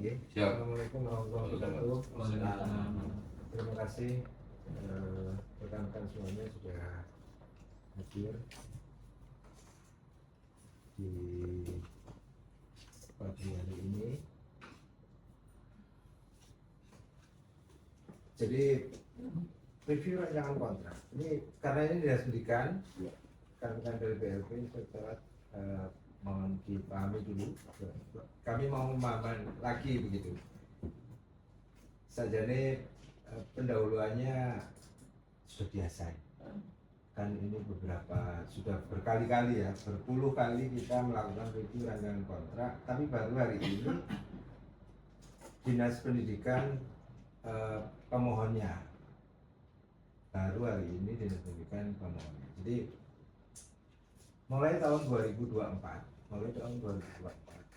nggih. Siap. Assalamualaikum warahmatullahi wabarakatuh. Terima kasih rekan-rekan semuanya sudah hadir di pagi hari ini. Jadi review rancangan kontrak ini karena ini dinas pendidikan, rekan-rekan dari BLP Inspektorat mohon dipahami dulu. Kami mau memahami lagi begitu. Sajane pendahuluannya sudah biasa. Kan ini beberapa sudah berkali-kali ya, berpuluh kali kita melakukan review rancangan kontrak, tapi baru hari ini dinas pendidikan pemohonnya baru hari ini dinas pendidikan pemohonnya. Jadi mulai tahun 2024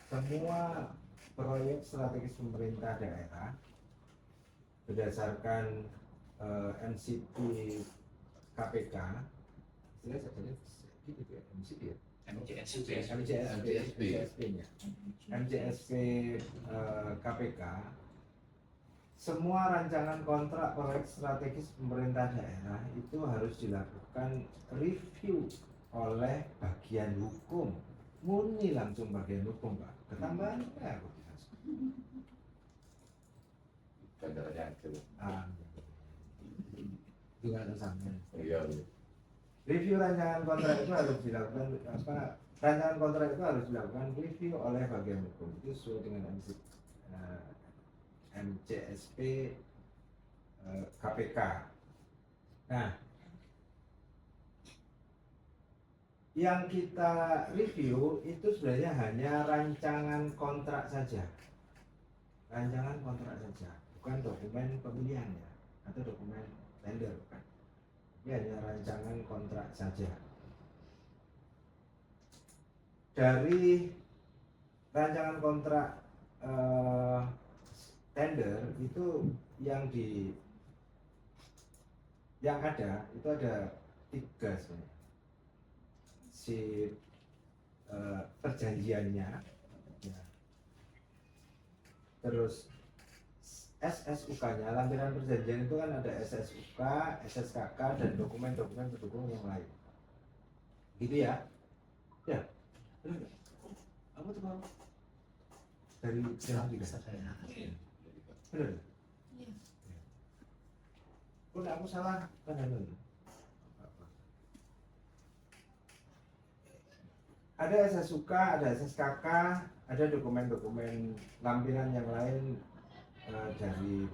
semua proyek strategis pemerintah daerah berdasarkan MCP KPK, istilah saja gitu ya, MCP ya, MCSP KPK. Semua rancangan kontrak proyek strategis pemerintah daerah itu harus dilakukan review oleh bagian hukum. Murni langsung bagian hukum, Pak. Ketambahan apa aku Kadarnya itu. Itu nggak tersampai. Iya. Review rancangan kontrak itu harus dilakukan rancangan kontrak itu harus dilakukan review oleh bagian hukum. Itu sesuai dengan MCSP KPK. Nah, yang kita review itu sebenarnya hanya rancangan kontrak saja. Rancangan kontrak saja, bukan dokumen pemilihan ya, atau dokumen tender bukan. Ini hanya rancangan kontrak saja. Dari rancangan kontrak tender itu yang ada itu ada 3 sebenarnya. Si perjanjiannya ya. Terus SSUK-nya, lampiran perjanjian itu kan ada SSUK, SSKK, dan dokumen-dokumen pendukung yang lain. Gitu ya? Ya. Apa tuh Bang? Dari juga saya. Benar? Iya. Kok aku salah? Kan ada SSUK, ada SSKK, ada dokumen-dokumen lampiran yang lain dari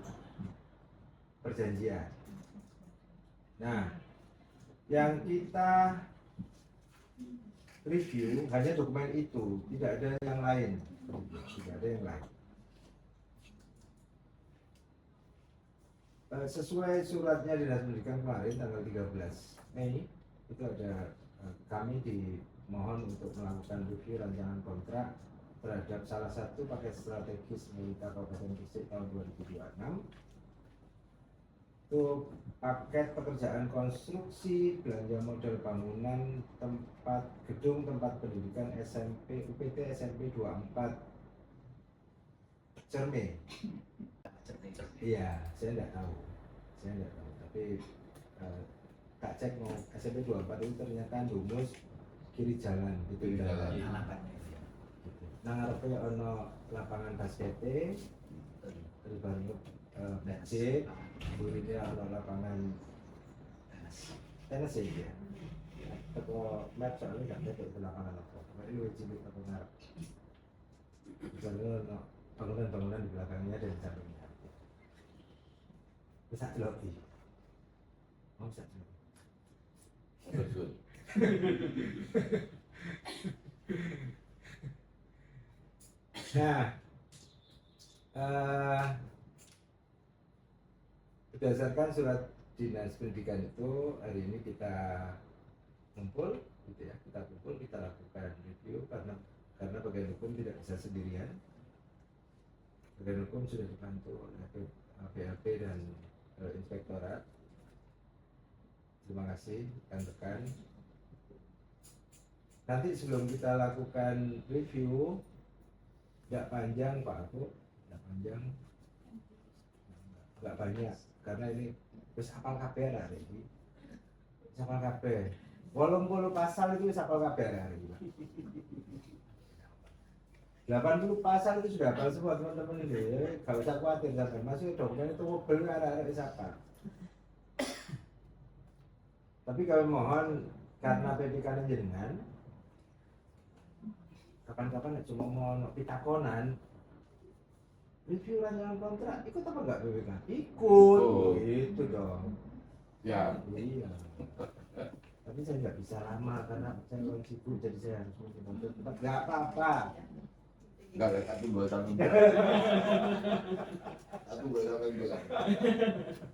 perjanjian. Nah, yang kita review hanya dokumen itu, tidak ada yang lain. Tidak ada yang lain. Sesuai suratnya Dinas Pendidikan kemarin tanggal 13 Mei itu ada kami dimohon untuk melakukan review rancangan kontrak terhadap salah satu paket strategis milik Kabupaten Gresik tahun 2026. Itu paket pekerjaan konstruksi belanja modal bangunan tempat gedung tempat pendidikan SMP UPT SMP 24 Cerme. Iya, saya tidak tahu, tapi tak cek mau SMP 24 itu ternyata Dumus kiri jalan gitu jalan. Nah ngarepnya ono lapangan basket, terus baru basket, burine ono lapangan tenis ya. Teko map soalnya nggak ada lapangan apa, tapi lu cilik apa ngarep. Misalnya ono bangunan-bangunan di belakangnya dan sampingnya. Bisa lobby. Mau bisa lobby. Betul. Nah, berdasarkan surat dinas pendidikan itu hari ini kita kumpul, gitu ya, kita lakukan review karena bagian hukum tidak bisa sendirian. Bagian hukum sudah dibantu oleh BLP dan Inspektorat. Terima kasih rekan-rekan. Nanti sebelum kita lakukan review, tidak panjang Pak Aku, ada panjang nggak banyak karena ini wis hafal kabeh hari ini. Wis hafal kabeh. 80 pasal itu wis hafal kabeh hari ini. 80 pasal itu sudah hafal semua teman-teman ini. Ya, gak usah khawatir sampai masih dokumen itu mobil arah-arah siapa. Tapi kami mohon karena PPK jenengan kapan-kapan cuma mau pitakonan review rancangan kontrak ikut apa enggak PPK? Ikut, itu dong. Ya. Iya. Tapi saya nggak bisa lama karena saya orang sibuk jadi saya harus mencoba cepat. Nggak apa-apa. Enggak ada satu dua tahun. Satu dua tahun juga.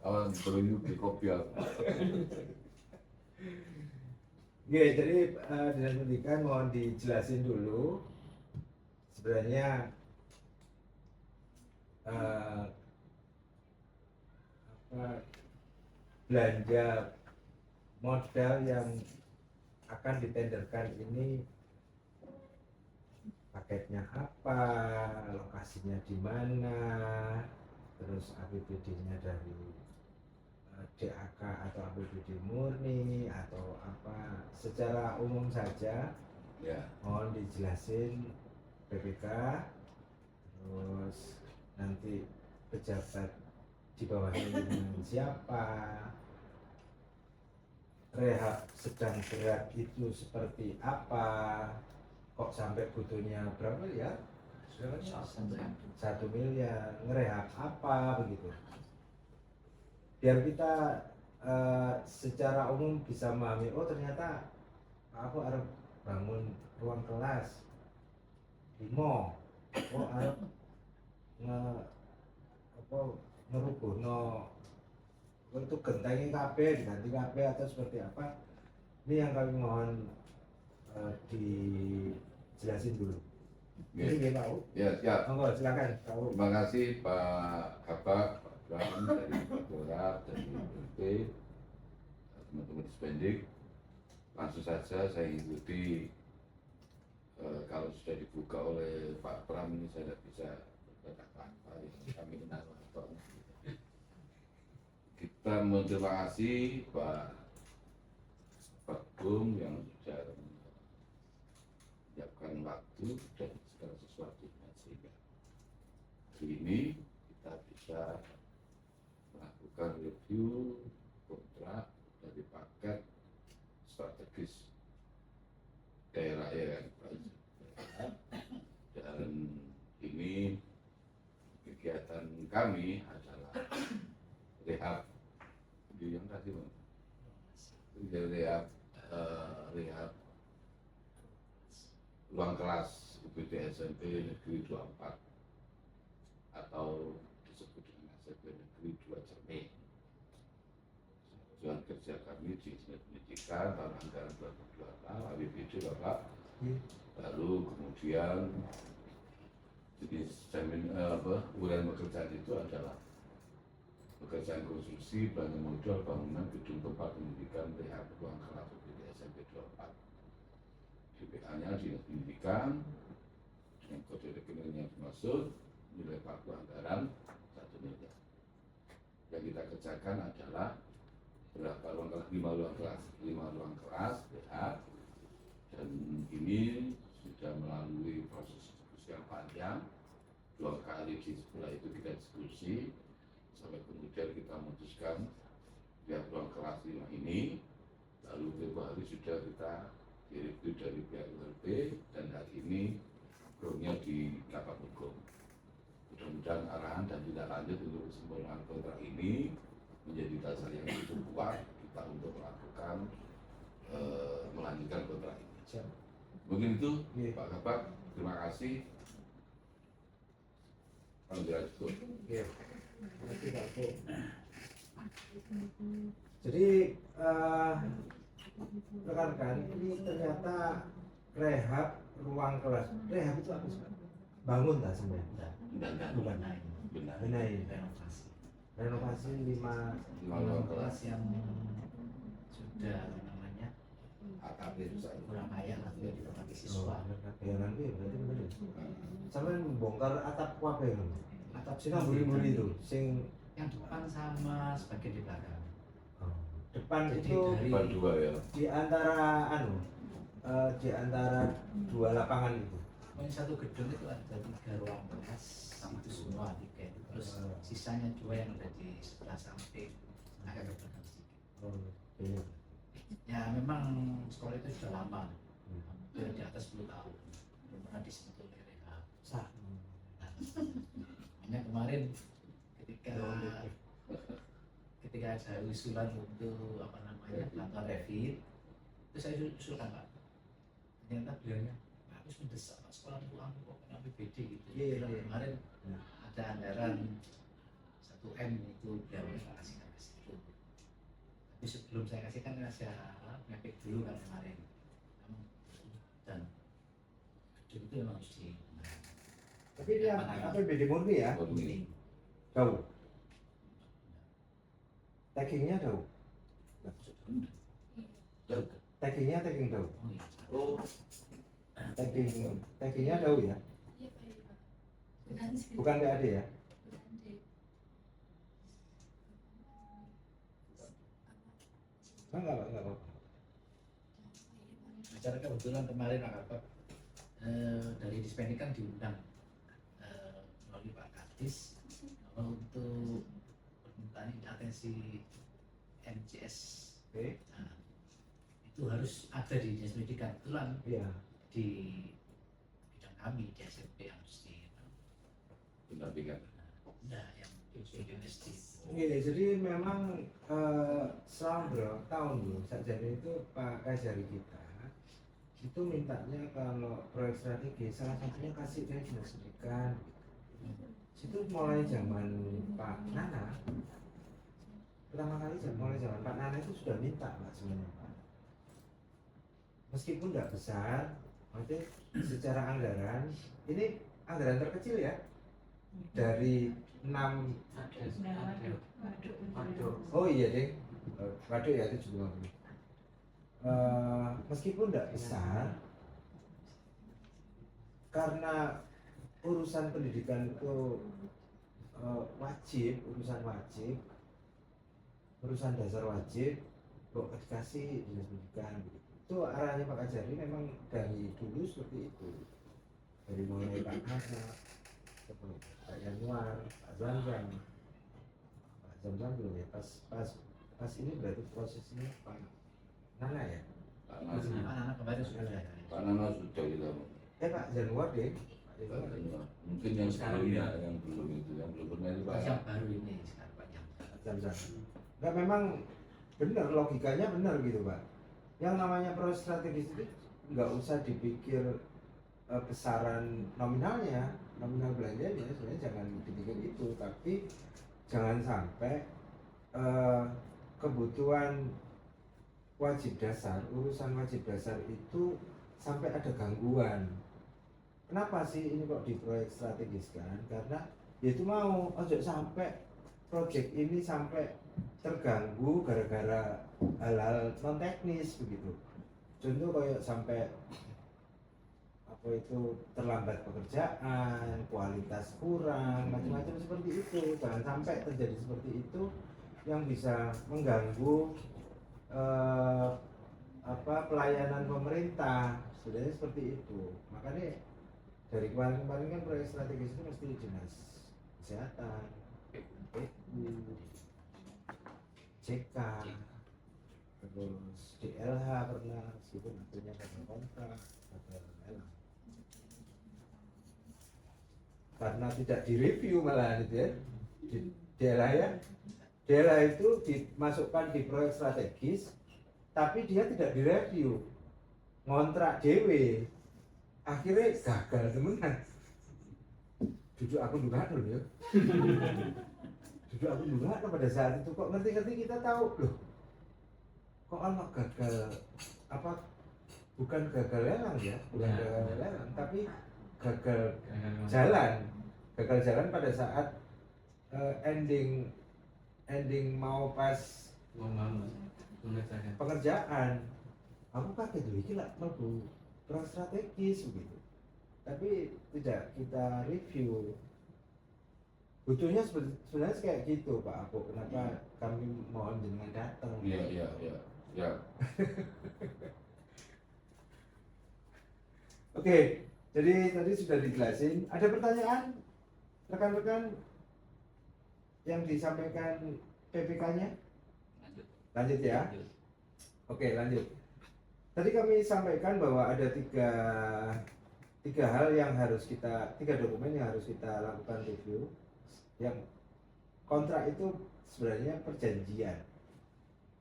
Awal berunjuk di kopi aku. Oke, jadi Dinas Pendidikan mohon dijelasin dulu sebenarnya belanja modal yang akan ditenderkan ini paketnya apa, lokasinya di mana, terus APBD-nya dari DAK atau APBD murni atau apa, secara umum saja. Ya. Mohon dijelasin PPK, terus nanti pejabat di bawahnya dengan siapa, rehab sedang berat itu seperti apa, kok sampai butuhnya berapa ya? 1 miliar, ngerehab apa begitu. Biar kita secara umum bisa memahami, oh ternyata aku harus bangun ruang kelas di mall, oh harus ngerubuhno untuk gentengin KB, diganti KB atau seperti apa. Ini yang kami mohon dijelasin dulu. Ini ya Pak. Ya, siap. Monggo silakan Pak. Terima kasih Pak Kabak, Pak Bram dari Direktorat, dari BP, teman-teman di Spendik. Langsung saja saya ikuti. Kalau sudah dibuka oleh Pak Pram ini saya tidak bisa berkata apa-apa. Kami kenal apa. Kita berterima kasih Pak Bung yang sudah menyiapkan waktu dan segala sesuatunya sehingga hari ini kita bisa melakukan review kontrak dari paket strategis daerah dan ini kegiatan kami adalah rehab di yang tadi rehab ruang kelas UPT SMP Negeri 24 atau disebut dengan SMP Negeri 2 Cermin. Tujuan kerja kami di Dinas Pendidikan tahun anggaran 2026 APBD Bapak. Lalu kemudian jenis uraian pekerjaan itu adalah pekerjaan konstruksi bangunan modal bangunan gedung tempat pendidikan rehab ruang kelas UPT SMP 24. DPA-nya Dinas Pendidikan dengan kode rekening yang dimaksud nilai pagu anggaran 1 miliar. Yang kita kerjakan adalah berapa ruang kelas, 5 ruang kelas rehab, dan ini sudah melalui proses diskusi yang panjang. 2 kali di sebelah itu kita diskusi sampai kemudian kita memutuskan pihak ruang kelas 5 ini, lalu beberapa hari sudah kita direview dari pihak ULB dan hari ini grupnya di Kapak Hukum. Mudah-mudahan arahan dan tindak lanjut untuk kesempurnaan kontrak ini menjadi dasar yang cukup kuat kita untuk melakukan melanjutkan kontrak ini. Mungkin itu Pak Kapak, terima kasih. Alhamdulillah cukup. Jadi rekan-rekan, ini ternyata rehab ruang kelas. Rehab itu apa sih? Bangun tak sebenarnya? Bukan. Benahi. Renovasi 5 ruang kelas yang sudah namanya AKP kurang layak atau ditempati siswa. Ya nanti berarti benar. Sampai membongkar atap kuape. atap sing nang buri-buri itu, sing yang depan sama sebagian di belakang. depan Jadi itu dari Depan dua ya. di antara di antara dua lapangan itu. pokoknya satu gedung itu ada 3 ruang kelas itu semua 3 itu. Terus sisanya 2 yang ada di sebelah samping agak ke belakang sedikit. Oh, iya. Ya memang sekolah itu sudah lama, hampir di atas 10 tahun, belum pernah disentuh oleh rehab. Hanya kemarin ketika ada usulan untuk apa namanya kantor revit, itu saya usulkan Pak. Ternyata beliaunya harus mendesak Pak, sekolah pulang kok kena PBD gitu. Iya, Bilang iya. kemarin ada anggaran 1 M itu beliau kasihkan ke situ. Tapi sebelum saya kasihkan saya ngepik dulu kan kemarin. Dan gedung itu memang harus di Tapi dia APBD murni ya, Murni. jauh. Taggingnya jauh. Taggingnya tagging jauh. Oh, Taggingnya jauh ya, bukan PAD ya. Enggak apa. Acara kebetulan kemarin Pak Kapok dari Dispendi kan diundang melalui Pak Kadis untuk permintaan atensi MCS. Oke. Nah, itu harus ada di dinas pendidikan. Kebetulan Iya. di bidang kami di SMP harus di pendampingan. nah yang di SD. Iya, jadi memang selama berapa tahun loh, sajane itu Pak Kajari kita itu mintanya kalau proyek strategi salah satunya kasih dari dinas pendidikan. Itu mulai zaman Pak Nana, pertama kali mulai zaman Pak Nana itu sudah minta Pak sebenarnya Pak. Meskipun tidak besar, maksudnya secara anggaran ini anggaran terkecil ya, dari 6. Oh iya deh, waduh ya itu juga. Meskipun tidak besar, karena urusan pendidikan itu wajib, urusan dasar wajib, kok dikasih dinas pendidikan gitu. Itu arahnya Pak Kajari memang dari dulu seperti itu, dari mulai Pak Nana, Pak Yanuar, Pak Zamzam dulu ya, pas ini berarti prosesnya Pak Nana ya. Pak Nana, Anak-anak kemarin sudah Pak Nana sudah kita. Pak Januar deh. Mungkin yang sebelumnya, yang belum itu, yang belum pernah itu Pak. yang baru ini sekarang Pak Zamzam. Enggak, memang benar, logikanya benar gitu Pak. Yang namanya proyek strategis itu nggak usah dipikir besaran nominalnya, nominal belanjanya sebenarnya jangan dipikir itu, tapi jangan sampai kebutuhan wajib dasar, urusan wajib dasar itu sampai ada gangguan. Kenapa sih ini kok diproyek strategiskan? Karena ya itu mau ojo sampai proyek ini sampai terganggu gara-gara hal-hal non teknis begitu. Contoh kayak sampai apa itu terlambat pekerjaan, kualitas kurang, macam-macam seperti itu. Jangan sampai terjadi seperti itu yang bisa mengganggu pelayanan pemerintah. Sebenarnya seperti itu. Makanya dari kemarin-kemarin kan proyek strategis itu mesti dinas kesehatan, PU, CK, terus DLH pernah, meskipun akhirnya karena kontrak atau lelang. Karena tidak direview malah gitu ya, di DLH ya. DLH itu dimasukkan di proyek strategis, tapi dia tidak direview, ngontrak DW. Akhirnya gagal temenan. Duduk aku juga dulu ya. Duduk aku juga pada saat itu kok ngerti-ngerti kita tahu loh. Kok anak gagal apa? Bukan gagal lelang ya, bukan gagal lelang, tapi gagal jalan. Gagal jalan pada saat ending mau pas pekerjaan. Aku kaget dulu gila melbu kurang strategis begitu, tapi tidak kita review. butuhnya sebenarnya kayak gitu Pak Aku, kenapa kami mohon jenengan datang. Iya. Ya. Oke, jadi tadi sudah dijelasin. Ada pertanyaan rekan-rekan yang disampaikan PPK-nya? Lanjut. Lanjut ya. Oke, lanjut. Tadi kami sampaikan bahwa ada tiga hal yang harus tiga dokumen yang harus kita lakukan review. Yang kontrak itu sebenarnya perjanjian.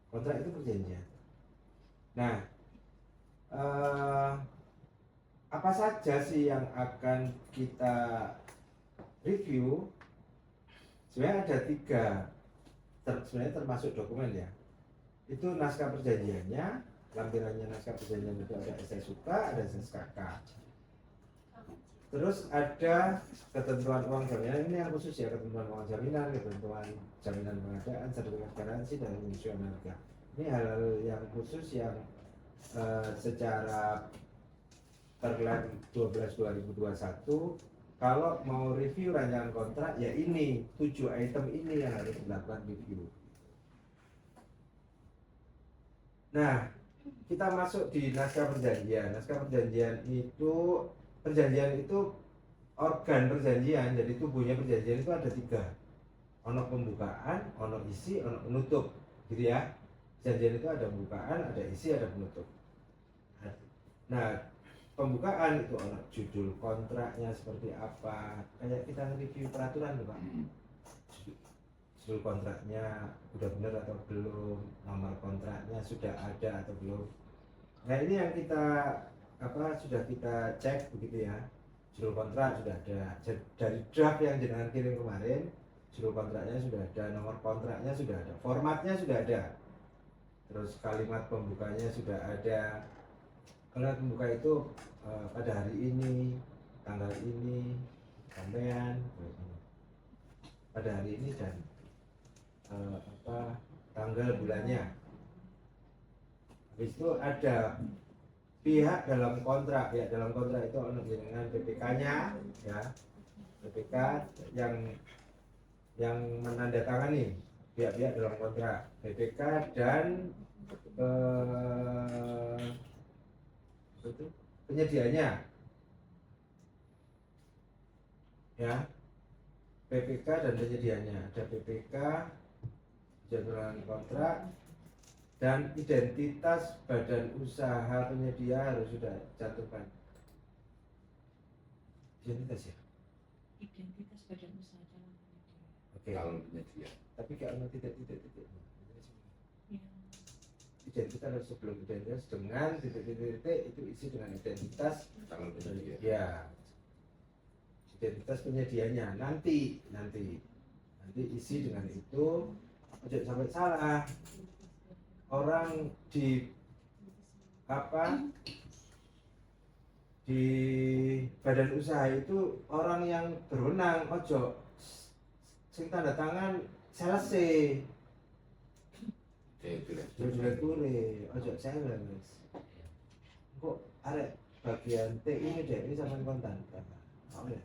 Kontrak itu perjanjian. Nah, apa saja sih yang akan kita review? Sebenarnya ada tiga, sebenarnya termasuk dokumen ya. Itu naskah perjanjiannya, lampirannya naskah perjanjian itu ada SSUK, ada SSKK. Terus ada ketentuan uang jaminan, ini yang khusus ya, ketentuan uang jaminan, ketentuan jaminan pengadaan, sertifikat garansi, dan penyesuaian harga. Ini hal-hal yang khusus yang secara Pergub 12/2021 kalau mau review rancangan kontrak ya ini 7 item ini yang harus dilakukan review. Nah, kita masuk di naskah perjanjian. Naskah perjanjian itu organ perjanjian, jadi tubuhnya perjanjian itu ada 3. Ono pembukaan, ono isi, ono penutup, gitu ya. Perjanjian itu ada pembukaan, ada isi, ada penutup. Nah, pembukaan itu ono judul kontraknya seperti apa, kayak kita review peraturan tuh Pak. Judul kontraknya udah benar atau belum, nomor kontraknya sudah ada atau belum. Nah ini yang sudah kita cek begitu ya. Judul kontrak sudah ada dari draft yang jenengan kirim kemarin, judul kontraknya sudah ada, nomor kontraknya sudah ada, formatnya sudah ada, terus kalimat pembukanya sudah ada. Kalimat pembuka itu pada hari ini, tanggal ini, sampean pada hari ini dan tanggal bulannya. Habis itu ada pihak dalam kontrak, ya dalam kontrak itu ada dengan PPK-nya ya, PPK yang menandatangani pihak-pihak dalam kontrak, PPK dan penyedianya ya, PPK dan penyedianya. Ada PPK, jadwal kontrak, dan identitas badan usaha penyedia harus sudah cantumkan. Identitas ya? Identitas badan usaha calon penyedia. Oke. Calon penyedia. Tapi kalau tidak. Ya. Identitas harus sebelum identitas dengan titik itu isi dengan identitas Calon penyedia. ya, identitas penyedianya nanti isi dengan itu. Jangan sampai salah, orang di badan usaha itu orang yang berwenang, ojo sing tanda tangan selesai jelek kure, ojo sales. Kok arek bagian T ini deh, ini sama kontan. Oh ya.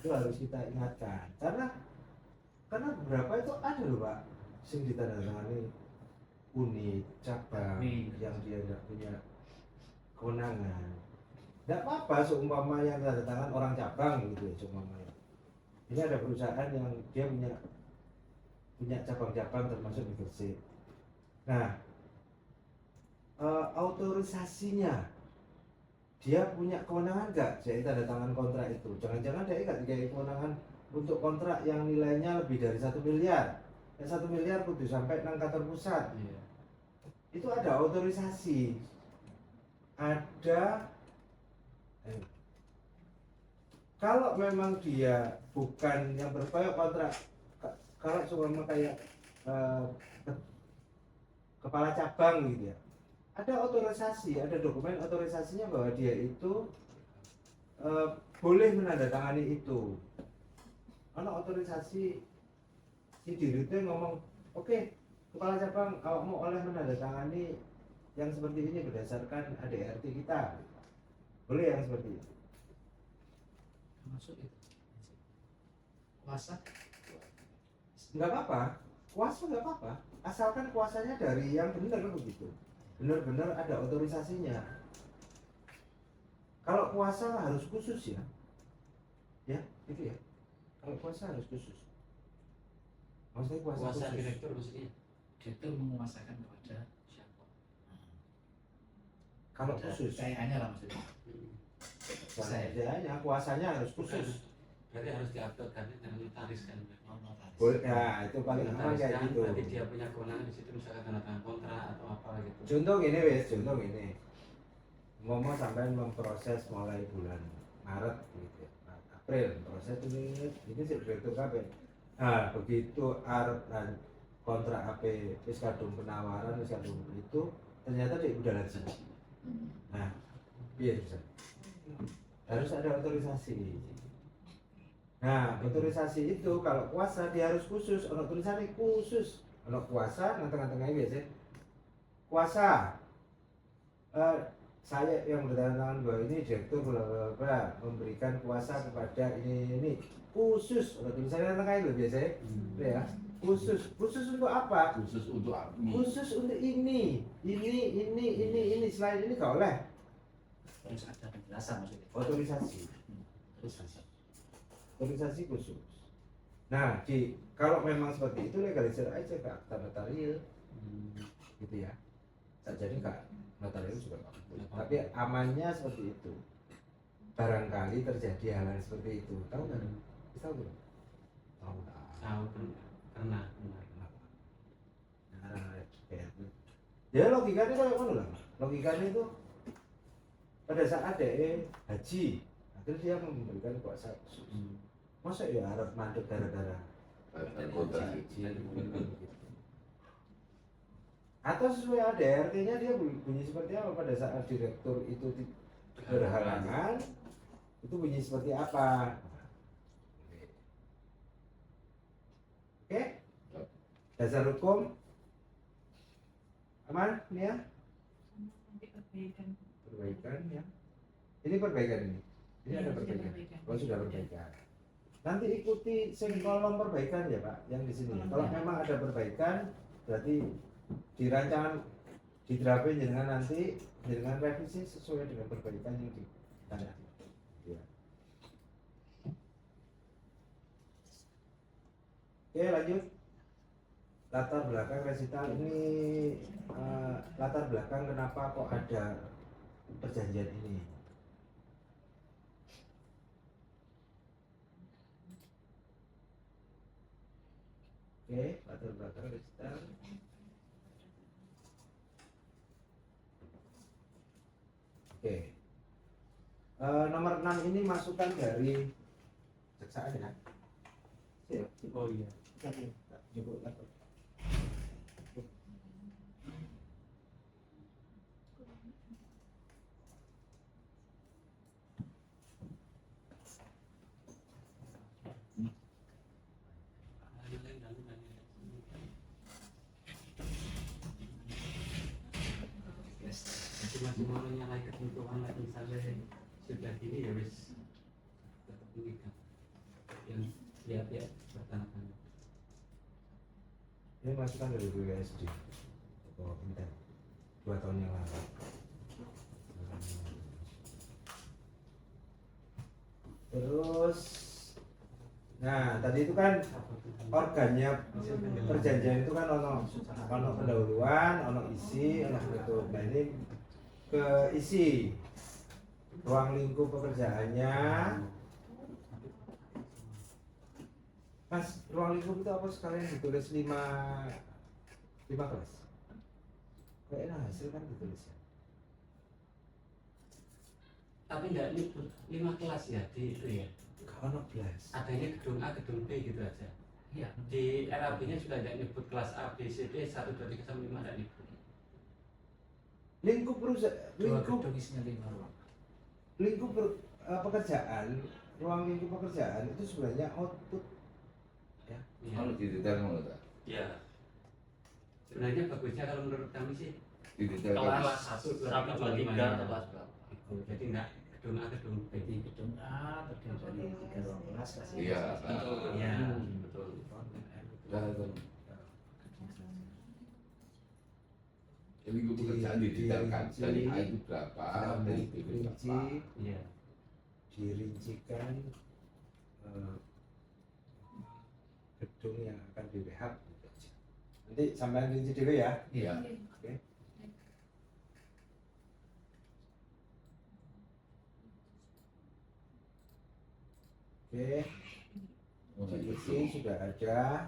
Itu harus kita ingatkan karena beberapa itu ada loh Pak, sing ditandatangani unit cabang yang dia tidak punya kewenangan. Tidak apa-apa seumpama yang tanda tangan orang cabang gitu ya, seumpamanya. Ini ada perusahaan yang dia punya cabang-cabang termasuk di Gresik. Nah, autorisasinya dia punya kewenangan nggak? Jadi tanda tangan kontrak itu. Jangan-jangan dia nggak dikasih kewenangan untuk kontrak yang nilainya lebih dari 1 miliar. Yang 1 miliar kudu sampai nang kantor pusat. Iya. Itu ada autorisasi. Ada kalau memang dia bukan yang berkoyok kontrak, kalau cuma kayak kepala cabang gitu ya, ada otorisasi, ada dokumen otorisasinya bahwa dia itu boleh menandatangani itu. Karena otorisasi si dirutnya ngomong, oke, kepala cabang awakmu oleh menandatangani yang seperti ini berdasarkan ADRT kita. Boleh yang seperti itu. Masuk itu. Puasa Nggak apa-apa, kuasa nggak apa-apa, asalkan kuasanya dari yang benar begitu, benar-benar ada otorisasinya. Kalau puasa harus khusus ya gitu ya. Kalau puasa harus khusus. Maksudnya puasa Kuasa khusus. direktur maksudnya. direktur menguasakan kepada siapa? Kalau Ada khusus, kekayaannya lah maksudnya. saya kuasanya harus khusus. Berarti harus diatur kan dengan notaris kan. Notaris. Boleh, nah itu paling aman Notaris kayak kan, gitu. berarti dia punya kewenangan di situ misalkan tanda tangan kontrak atau apa gitu. Contoh gini wes, contoh gini. Ngomong sampai memproses mulai bulan Maret gitu, ya. April proses ini sih direktur KB. Nah begitu arep dan kontrak AP wis kadung penawaran wis kadung itu ternyata dia udah lagi. Nah, biar bisa. Harus ada otorisasi. Nah, otorisasi itu kalau kuasa dia harus khusus, ono tulisannya khusus. Ono kuasa, tengah-tengahnya biasa. Kuasa. Saya yang bertangan bahwa ini direktur bla bla bla memberikan kuasa kepada ini khusus. Ono tulisannya tengahnya loh biasanya. Ya. Khusus untuk apa? Khusus untuk APMI. Khusus untuk ini. Selain ini gak oleh. Harus ada penjelasan maksudnya. Otorisasi. Otorisasi. Otorisasi khusus. Nah, kalau memang seperti itu legalisir aja ke akta notarial, gitu ya. Tak jadi kak notarial juga nggak boleh. Tapi amannya seperti itu. Barangkali terjadi hal yang seperti itu. Tahu nggak? Tahu nggak? Tahu nggak? Tahu pernah. Ya logikanya kayak mana lah? Logikanya itu pada saat dia haji, akhirnya dia memberikan kuasa khusus. Masa ya harap mandek gara-gara Kontrak haji? Atau sesuai ADRT-nya dia bunyi seperti apa pada saat direktur itu berhalangan, itu bunyi seperti apa? Oke? Dasar hukum aman ini ya? Sama nanti perbaikan. Perbaikan ya. Ini perbaikan ini. Ini Iya, ada sudah perbaikan. perbaikan. Oh sudah perbaikan. Nanti ikuti kolom perbaikan ya Pak, yang di sini. Kolom Kalau ya. memang ada perbaikan, berarti di rancangan di draft jenengan nanti jenengan revisi sesuai dengan perbaikan yang ditanda. Ya. Oke lanjut. Latar belakang resital ini latar belakang kenapa kok ada perjanjian ini. Oke, latar belakang resital. Oke. Nomor 6 ini masukan dari kejaksaan ya. Siap. Oh iya. Coba lapor. Jadi masih mau nyalai ketentuan lagi misalnya sudah gini ya wis tetap mengikat yang lihat bertanda-tanda. Ini masukan dari BWSD atau Intel 2 tahun yang lalu. Terus, nah tadi itu kan organnya perjanjian itu kan ono pendahuluan, ono isi, ono penutup. Nah ini ke isi ruang lingkup pekerjaannya. Mas, ruang lingkup itu apa sekalian ditulis 5 kelas? Kayaknya hasil kan ditulis ya. Tapi enggak nyebut 5 kelas ya di itu ya. Kalau belas. Adanya gedung A, gedung B gitu aja. Iya. Di RAB-nya juga tidak nyebut kelas A, B, C, D 1, 2, 3 sampai 5 tidak nyebut. Lingkup perusahaan, Dua lingkup gedung isinya 5 ruang. pekerjaan, ruang lingkup pekerjaan itu sebenarnya output. Iya. Kalau didetail mau tak? Iya. Sebenarnya bagusnya kalau menurut kami sih Didetail kelas 1, 2, 3, 4, 5 3 atau kelas berapa? Jadi enggak gedung A, gedung B. Gedung A terdiri dari 3 ruang kelas kasih. Iya. Iya. Betul. Dan ini gue pekerjaan didetailkan dari A itu berapa, dari B itu Dirinci, berapa. Iya. dirincikan gedung yang akan direhab gitu aja. Nanti sampai rinci dulu ya. Iya. Oke. Oke, diisi sudah ada.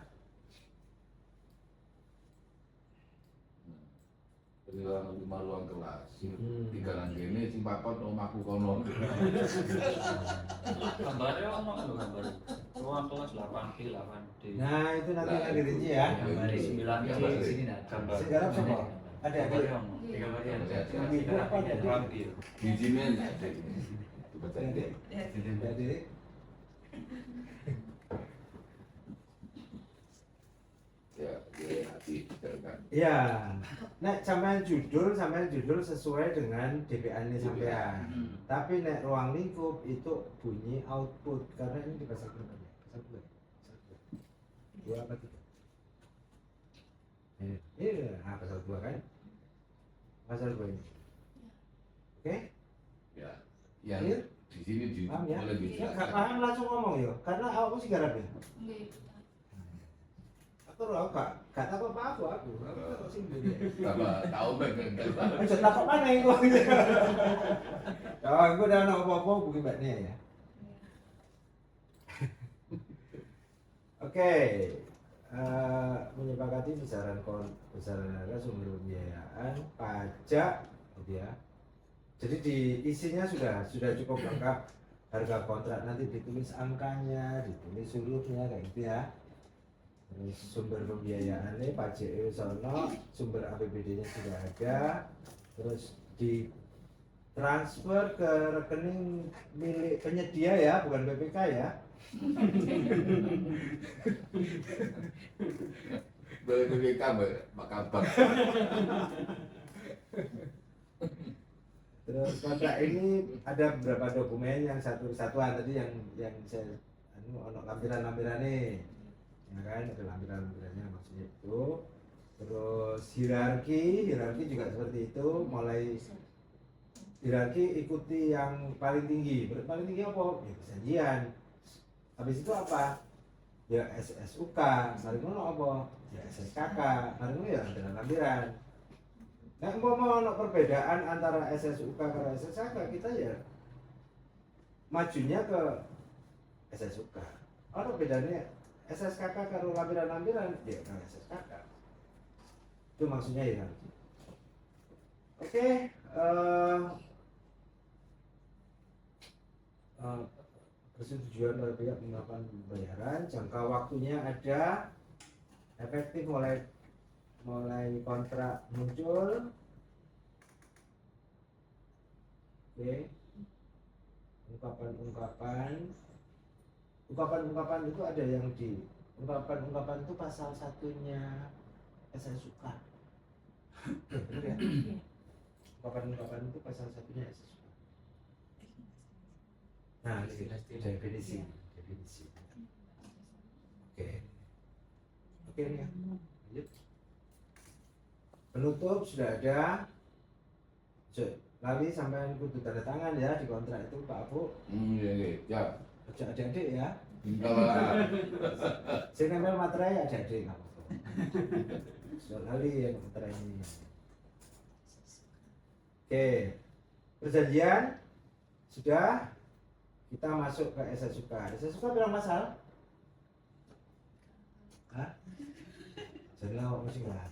Jadi ruang 5 ruang kelas. Hmm. 3 nang kene, sing 4 omahku kono. Gambarnya ono kan gambar. Ruang kelas 8B, 8D. Nah itu nanti Nah, akan dirinci ya. Gambar di 9 Iya, di Mas. sini nah. Gambar. Sekarang semua ada Gambarnya ada. ono. Tiga bagian. Ibu apa tadi? Rapi. Di sini ada ini. Dibaca Ada. ini. Jadi Ya, ya hati detailkan. ya, nek sampean judul sesuai dengan DPA ini sampean. Hmm. Tapi nek ruang lingkup itu bunyi output karena ini di pasal berapa ya? Pasal 2. Pasal 2. 2 apa 3? Ini pasal 2 kan? Pasal 2 ini. Oke? Ya, yang Clear? di sini Paham ya? boleh Ya, gak dijelaskan. paham langsung ngomong yo, karena aku sih garap ya. Aku loh gak tahu apa aku sih Apa tahu bagian Aja takut mana itu. Kalau aku udah nak apa-apa bukan Mbak Nia ya. Oke, menyepakati besaran harga sumber pembiayaan pajak, gitu ya. Jadi di isinya sudah cukup lengkap. Harga kontrak nanti ditulis angkanya, ditulis seluruhnya kayak gitu ya. Terus sumber pembiayaannya pajak sono, sumber APBD-nya sudah ada, terus di transfer ke rekening milik penyedia ya, bukan BPK ya. boleh BPK bakal bak. Terus kontrak ini ada beberapa dokumen yang satu kesatuan tadi yang saya ono lampiran-lampiran nih. Ya kan ada lampiran-lampirannya maksudnya itu. Terus hierarki juga seperti itu, mulai hierarki ikuti yang paling tinggi. Paling tinggi apa? Ya perjanjian. Habis itu apa? Ya SSUK, paling ngono apa? Ya SSKK, paling ngono ya lampiran-lampiran. Nah, mau perbedaan antara SSUK ke SSKK kita ya majunya ke SSUK. Apa bedanya SSKK kalau lampiran-lampiran ya ke SSKK. Itu maksudnya ya. Oke, persetujuan dari pihak melakukan pembayaran, jangka waktunya ada, efektif mulai kontrak muncul. Oke. Ungkapan itu ada yang di ungkapan itu pasal satunya SSUK. Betul ya? Ungkapan itu pasal satunya SSUK. Nah, definisi. Oke nih ya. Lanjut. Penutup sudah ada. Lali sampai kudu tanda tangan ya di kontrak itu Pak Abu. Iya, ya. Ojo adik-adik ya. Kalau Saya nempel materai adik-adik nggak apa-apa. Sudah lali yang materai ini. Oke, perjanjian sudah. Kita masuk ke SSUK. SSUK berapa pasal? Hah? Jadi awak mesti nggak.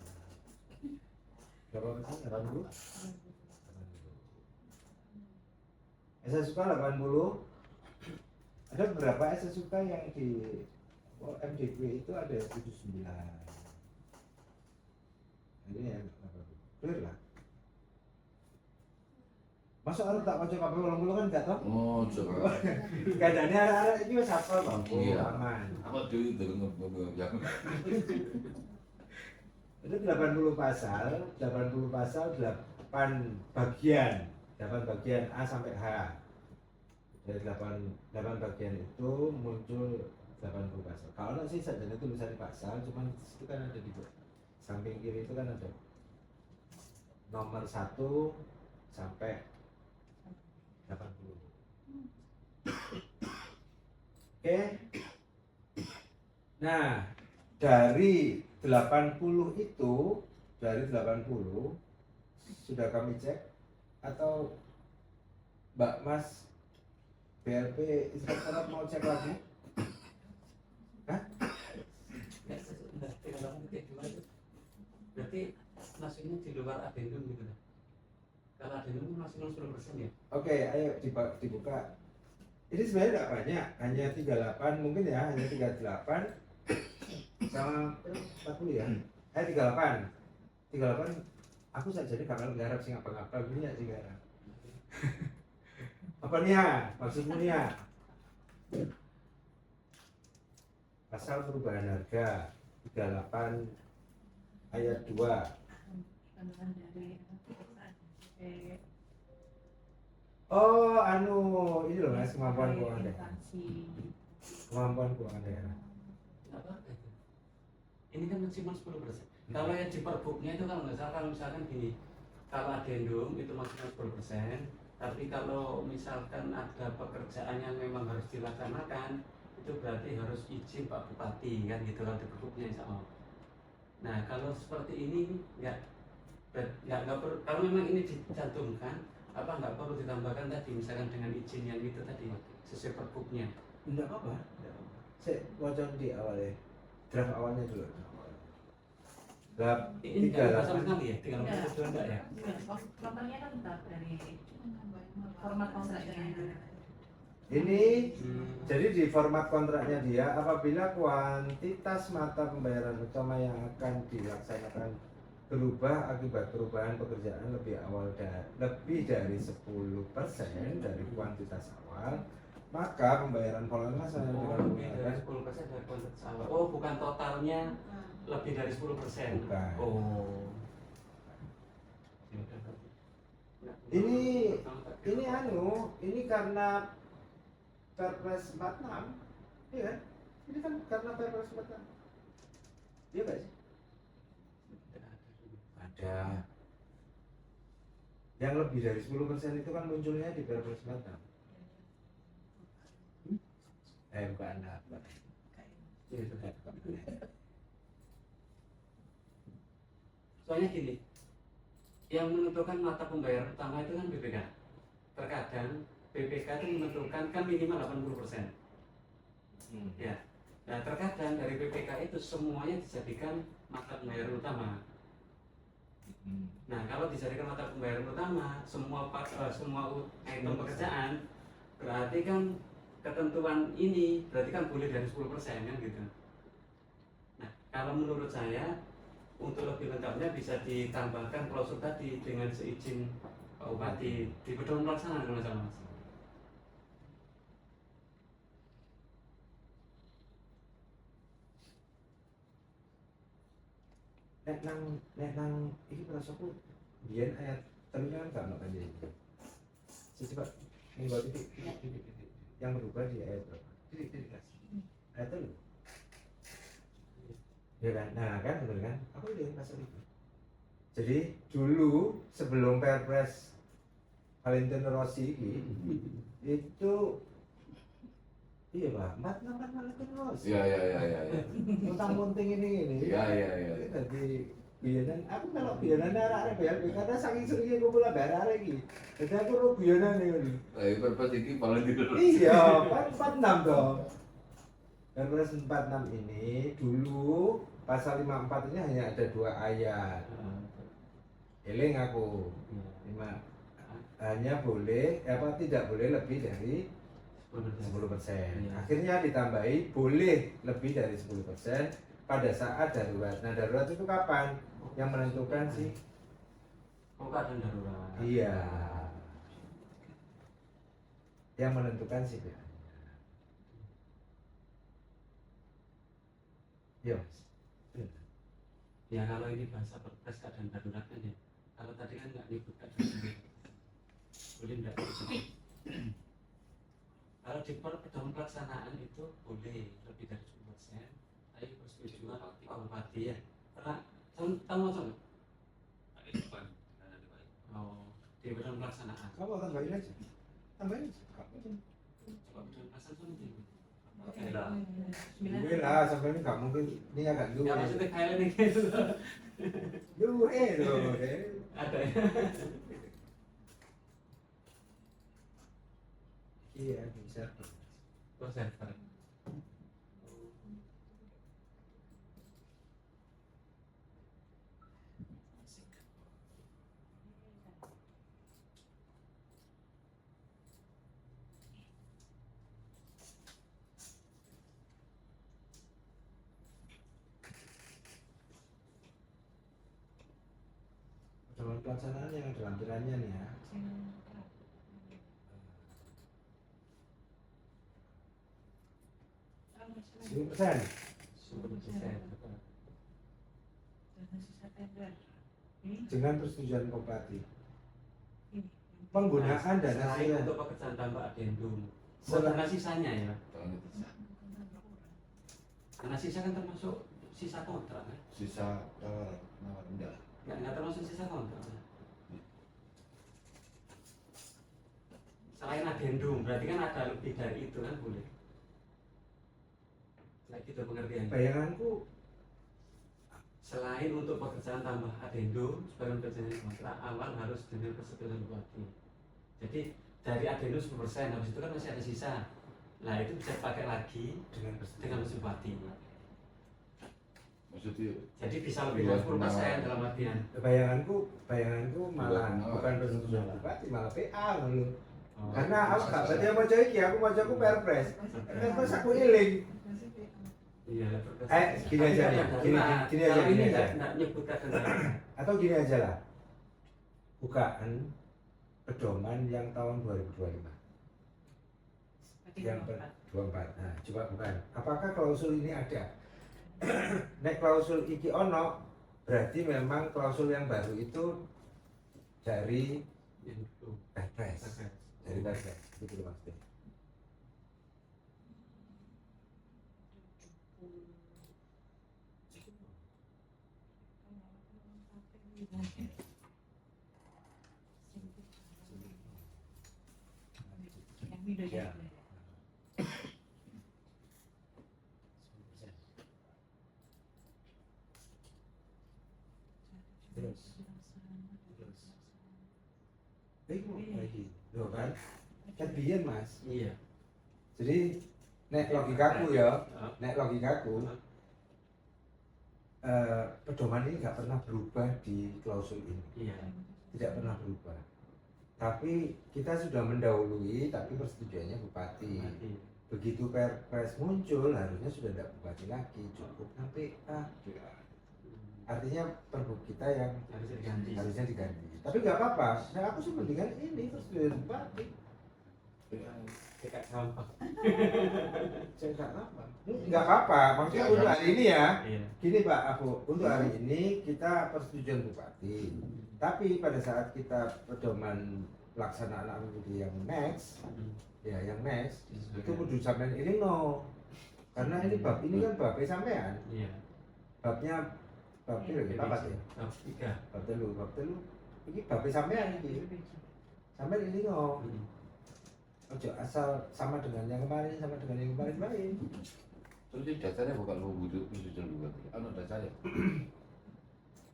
Berapa pasal? 80? SSUK 80. Ada beberapa SSUK yang di MDQ itu ada 79. Ini yang clear lah. Masuk harus tak baca KPU ulang kan enggak toh? oh, coba. Keadaannya arah-arah ini wis hafal Bang. Iya. Aman. Apa dulu itu yang Itu 80 pasal, 8 bagian A sampai H. dari 8 bagian itu muncul 80 pasal. Kalau nggak sih sajanya tulisannya pasal, cuman itu kan ada di samping kiri itu kan ada nomor 1 sampai 80. Oke. Nah, dari 80 itu, dari 80 sudah kami cek atau Mbak Mas BLP Inspektorat mau cek lagi? Hah? Ya, sebentar, berarti masuknya di luar adendum gitu lah. Kalau adendum kan masuk 10% ya? Oke, ayo dibuka. Ini sebenarnya nggak banyak, hanya 38 mungkin ya, hanya 38 sama 40 ya. 38. Aku saja jadi bakal garap sing apa-apa gini ya sing garap. Apa nih ya? Maksudmu nih ya? Pasal perubahan harga 38 ayat 2. Pandangan dari perusahaan. Oh, ini loh Mas, kemampuan keuangan daerah. Inflasi. Kemampuan keuangan daerah. Nggak apa-apa itu. Ini kan maksimal 10%. Kalau yang di perbuknya itu kalau nggak salah, kalau misalkan gini, kalau adendum itu maksimal 10%, tapi kalau misalkan ada pekerjaan yang memang harus dilaksanakan, itu berarti harus izin Pak Bupati kan gitu kalau di perbuknya insya Allah. Nah kalau seperti ini nggak perlu, kalau memang ini dicantumkan, apa nggak perlu ditambahkan tadi misalkan dengan izin yang itu tadi sesuai perbuknya. Enggak apa-apa. Saya wajar di awalnya. Draft awalnya dulu. Draft Ini nggak sama 38. sekali ya, 38 itu enggak ya? Totalnya kan tetap dari format kontraknya. Ini jadi di format kontraknya dia, apabila kuantitas mata pembayaran utama yang akan dilaksanakan berubah akibat perubahan pekerjaan lebih dari 10% dari kuantitas awal, maka pembayaran volantas hanya dengan Lebih dari menggunakan 10% dari kuantitas awal. Oh bukan totalnya lebih dari 10%. Bukan. Oh. Ini karena Perpres 46, iya kan? Ini kan karena Perpres 46. Iya nggak sih? Ada. Yang lebih dari 10% itu kan munculnya di Perpres 46. Bukan apa. Soalnya gini, yang menentukan mata pembayaran utama itu kan BPK. Terkadang BPK itu menentukan kan minimal 80%. Ya. Nah terkadang dari BPK itu semuanya dijadikan mata pembayaran utama. Nah kalau dijadikan mata pembayaran utama, semua item pekerjaan, berarti kan ketentuan ini berarti kan boleh dari 10% kan gitu. Nah kalau menurut saya untuk lebih lengkapnya bisa ditambahkan klausul tadi dengan seizin Pak Bupati di pedoman pelaksanaan kalau salah Mas. Nek nang iki prasaku biyen ayat telunya kan gak ono kan. Coba minggu titik yang berubah di ayat berapa? Titik ayat telu. Ya kan? Nah kan bener kan? Aku lihat pasal itu. Jadi dulu sebelum Perpres Valentino Rossi itu iya Pak, empat Valentino Rossi. Iya. Muntang-munting ini. Iya. Jadi guyonan, aku kalau guyonan arek-arek BLP karena saking seringnya kumpul arek-arek iki. Jadi aku ro guyonan iki. Nah, ini Perpres ini paling di Iya, kan 46 dong. Perpres 46 ini dulu pasal 54 ini hanya ada 2 ayat. Eling aku. Hanya boleh tidak boleh lebih dari 10%. Akhirnya ditambahi boleh lebih dari 10% pada saat darurat. Nah, darurat itu kapan? Yang menentukan sih? Oh keadaan darurat. Iya. Yang menentukan sih. Iya, Mas. Ya kalau ini bahasa Perpres keadaan darurat kan ya. Kalau tadi kan nggak nyebut keadaan darurat. Boleh nggak? Kalau di pedoman pelaksanaan itu boleh lebih dari 10%, tapi persetujuan Bupati ya. Karena kamu mau oh, di pedoman pelaksanaan. Kamu tambahin aja. Tambahin aja. Coba pedoman pelaksanaan itu. Gue lah sampai ini nggak mungkin ini agak dulu. Ya maksudnya kayak ini gitu. Dulu loh. Ada ya. Iya bisa. Oh, server. Dalam pelaksanaan yang ada lampirannya nih ya. 10%. 10%. Dengan persetujuan Bupati. Penggunaan dana selain sisa untuk pekerjaan tambah adendum. Selain- Dana sisanya ya, Pak. Tahun itu Dana sisa kan termasuk sisa kontrak kan? sisa enggak. Nggak termasuk sisa kontrak. Selain adendum, berarti kan ada lebih dari itu kan boleh. Kayak gitu pengertiannya. bayanganku Selain untuk pekerjaan tambah adendum sebagai pekerjaan kontrak awal harus dengan persetujuan bupati. Jadi dari adendum 10%, habis itu kan masih ada sisa. Nah itu bisa dipakai lagi dengan dengan persetujuan bupati. Maksudnya Jadi bisa lebih dari 10% dalam artian. bayanganku malah Bukan, bukan persetujuan Bupati malah PA dulu. Oh, Karena aku gak baca mau iki, aku mau aku Perpres. Perpres aku iling. Iya. Gini aja nih, gini aja, Kalau gini ini aja. nggak nyebutkan dengan Atau gini aja lah. Bukaan pedoman yang tahun 2025. Yang 24. Nah, coba bukan. Apakah klausul ini ada? Nek klausul iki ono, berarti memang klausul yang baru itu dari yang itu. Perpres. Dari Perpres. Itu maksudnya. Ya. Terus. Lagi. Loh kan? Kan biyen, Mas. Iya. Jadi nek logikaku ya, nek logikaku pedoman ini nggak pernah berubah di klausul ini, Iya. tidak pernah berubah. Tapi kita sudah mendahului, tapi persetujuannya Bupati. Bupati. Begitu Perpres muncul, harusnya sudah tidak Bupati lagi, cukup PA. Artinya perbuk kita yang Harusnya diganti. harusnya diganti. Tapi nggak apa-apa, nah aku sih mendingan ini persetujuan Bupati. Kayak sampah. Saya nggak apa, nggak apa-apa. Maksudnya untuk hari ini ya. Iya. Gini Pak, untuk hari ini kita persetujuan Bupati. Tapi pada saat kita pedoman pelaksanaan APBD yang next, ya yang next, itu kudu sampean ini no. Karena ini bab ini kan bab sampean. Iya. Babnya bab piro ya? Papat ya? Bab 3. Bab telu. Ini bab sampean iki. Sampean ini no. Ojo asal sama dengan yang kemarin, sama dengan yang kemarin baik. terus ini dasarnya bukan wujud persetujuan Bupati. Anu dasarnya.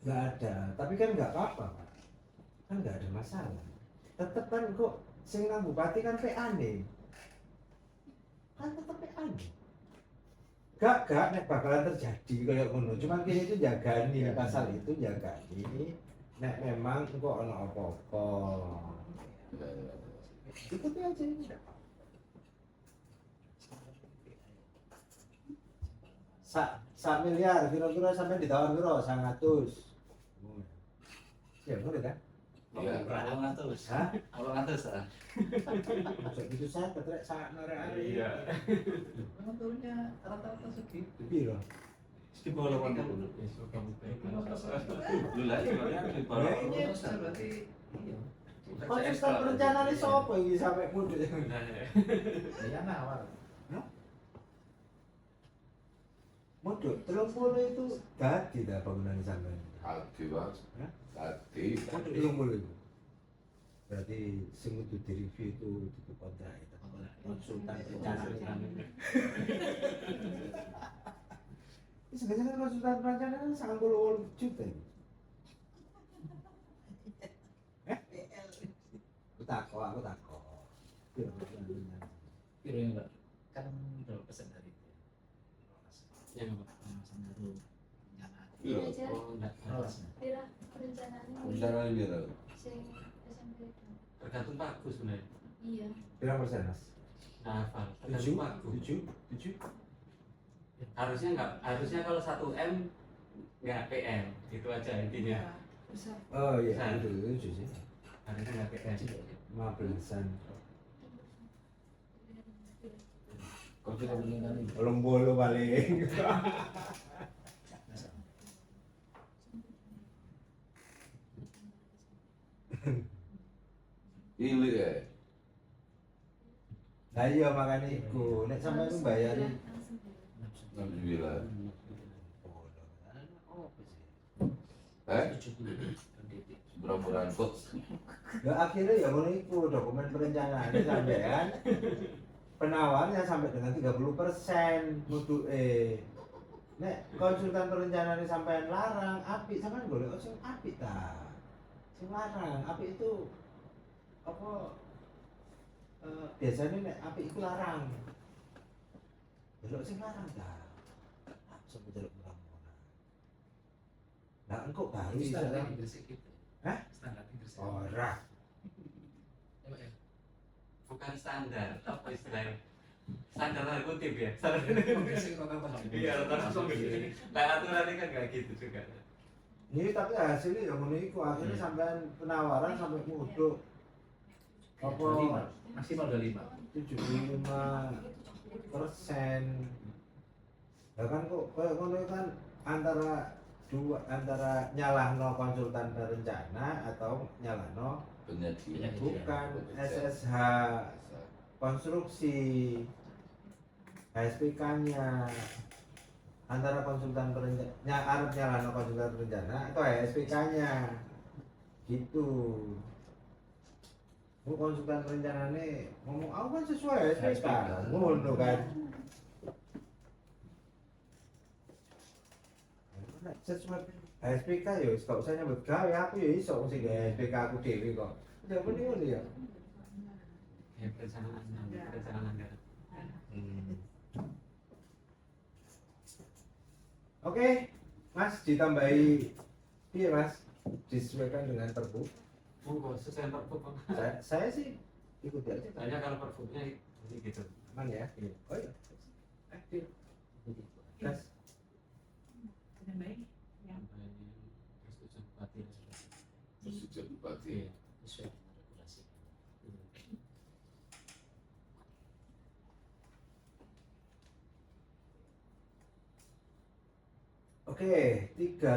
Nggak ada, tapi kan nggak apa-apa Pak. Kan nggak ada masalah. Tetep kan kok sing nang Bupati kan PA nih. Kan tetep PA nih. Gak nek bakalan terjadi kayak ngono. Cuman kini itu jagani pasal itu jagani. Nek memang kok ono apa-apa. Ikuti aja ini. Sak miliar kira-kira sampai ditawar piro 100. Ya boleh kan? Iya. Awal ngatus. Hah? Awal ngatus ah. Maksud itu saya ketrek sak norek Iya. Tentunya rata-rata segitu. Piro? Di bawah 80. Ya, suka buka. Lu lah sebenarnya di bawah Ya, ini berarti iya. Konsultan perencanaan ini siapa ini sampai mudik? Iya nawar. Mudik, 30 itu tadi dah bangunan sampai. Tadi mas, Hah? tadi. Mudik 30 itu. Berarti sing kudu direview itu kontrak itu. Konsultan perencanaan. Ini sebenarnya konsultan perencanaan sangat juta. Aku takut. Kira yang Mbak, kan berapa persen dari itu? Yang apa? Senaruh rencana. Iya. Oh, enggak. Pira perencanaannya Rencana ini lah. sing SMP itu. Tergantung bagus sebenarnya. Iya. Berapa persen mas? Nah, hafal. Tergantung bagus. 7. Harusnya kalau 1 M nggak PM, itu aja intinya. Besar. Oh iya, Nah. itu 7 sih. Harusnya nggak PM. 15-an. Kau tidak meninggal ini. Belum bolu paling. Ini ya. Nah iya makanya iku, nek sampai itu bayari. Yang 9. 69. Oh, Eh? Berapa ratus? ya akhirnya ya ngono iku dokumen perencanaan sampean penawarnya sampai dengan 30% muduke. Nek konsultan perencanaan sampean larang, apik sampean golek sing apik ta. Sing larang, apik itu apa biasanya nek apik itu larang. Delok sing larang ta. Sampai delok murah-murah. Nah, engkau baru Itu bisa standar di Gresik gitu. Hah? Standar di Gresik. ora. Coba ya. Bukan standar, apa istilahnya? Standar tanda kutip ya. Standar. Gresik kok apa? Iya, langsung gitu. Nah, aturannya kan nggak gitu juga. Ini tapi hasilnya ya ngono iku akhirnya sampean penawaran sampai muduk apa 25. Maksimal 25. 75%. Lah kan kok kayak ngono kan antara nyalahno konsultan perencana atau nyalahno Penyajian. bukan SSH konstruksi HSPK-nya antara konsultan perencana arep nyalahno konsultan perencana atau HSPK-nya gitu. Bu konsultan perencanane ngomong aku kan sesuai HSPK ngono kan. Nek sesuai HSPK ya wis gak usah nyambut gawe aku ya iso wong sing gawe HSPK aku dhewe kok. Ya mending ngono ya. Ya, perencanaan anggaran. Oke, Mas ditambahi piye Mas? Disesuaikan dengan perbu. Monggo, sesuai perpu. Saya sih ikuti aja. Soalnya kalau perpunya gitu. Aman ya? Iya. Oh iya. Deal. Gas. Yang baik. Persetujuan bupati. Persetujuan bupati. Iya. Sesuai dengan regulasi. Oke, 38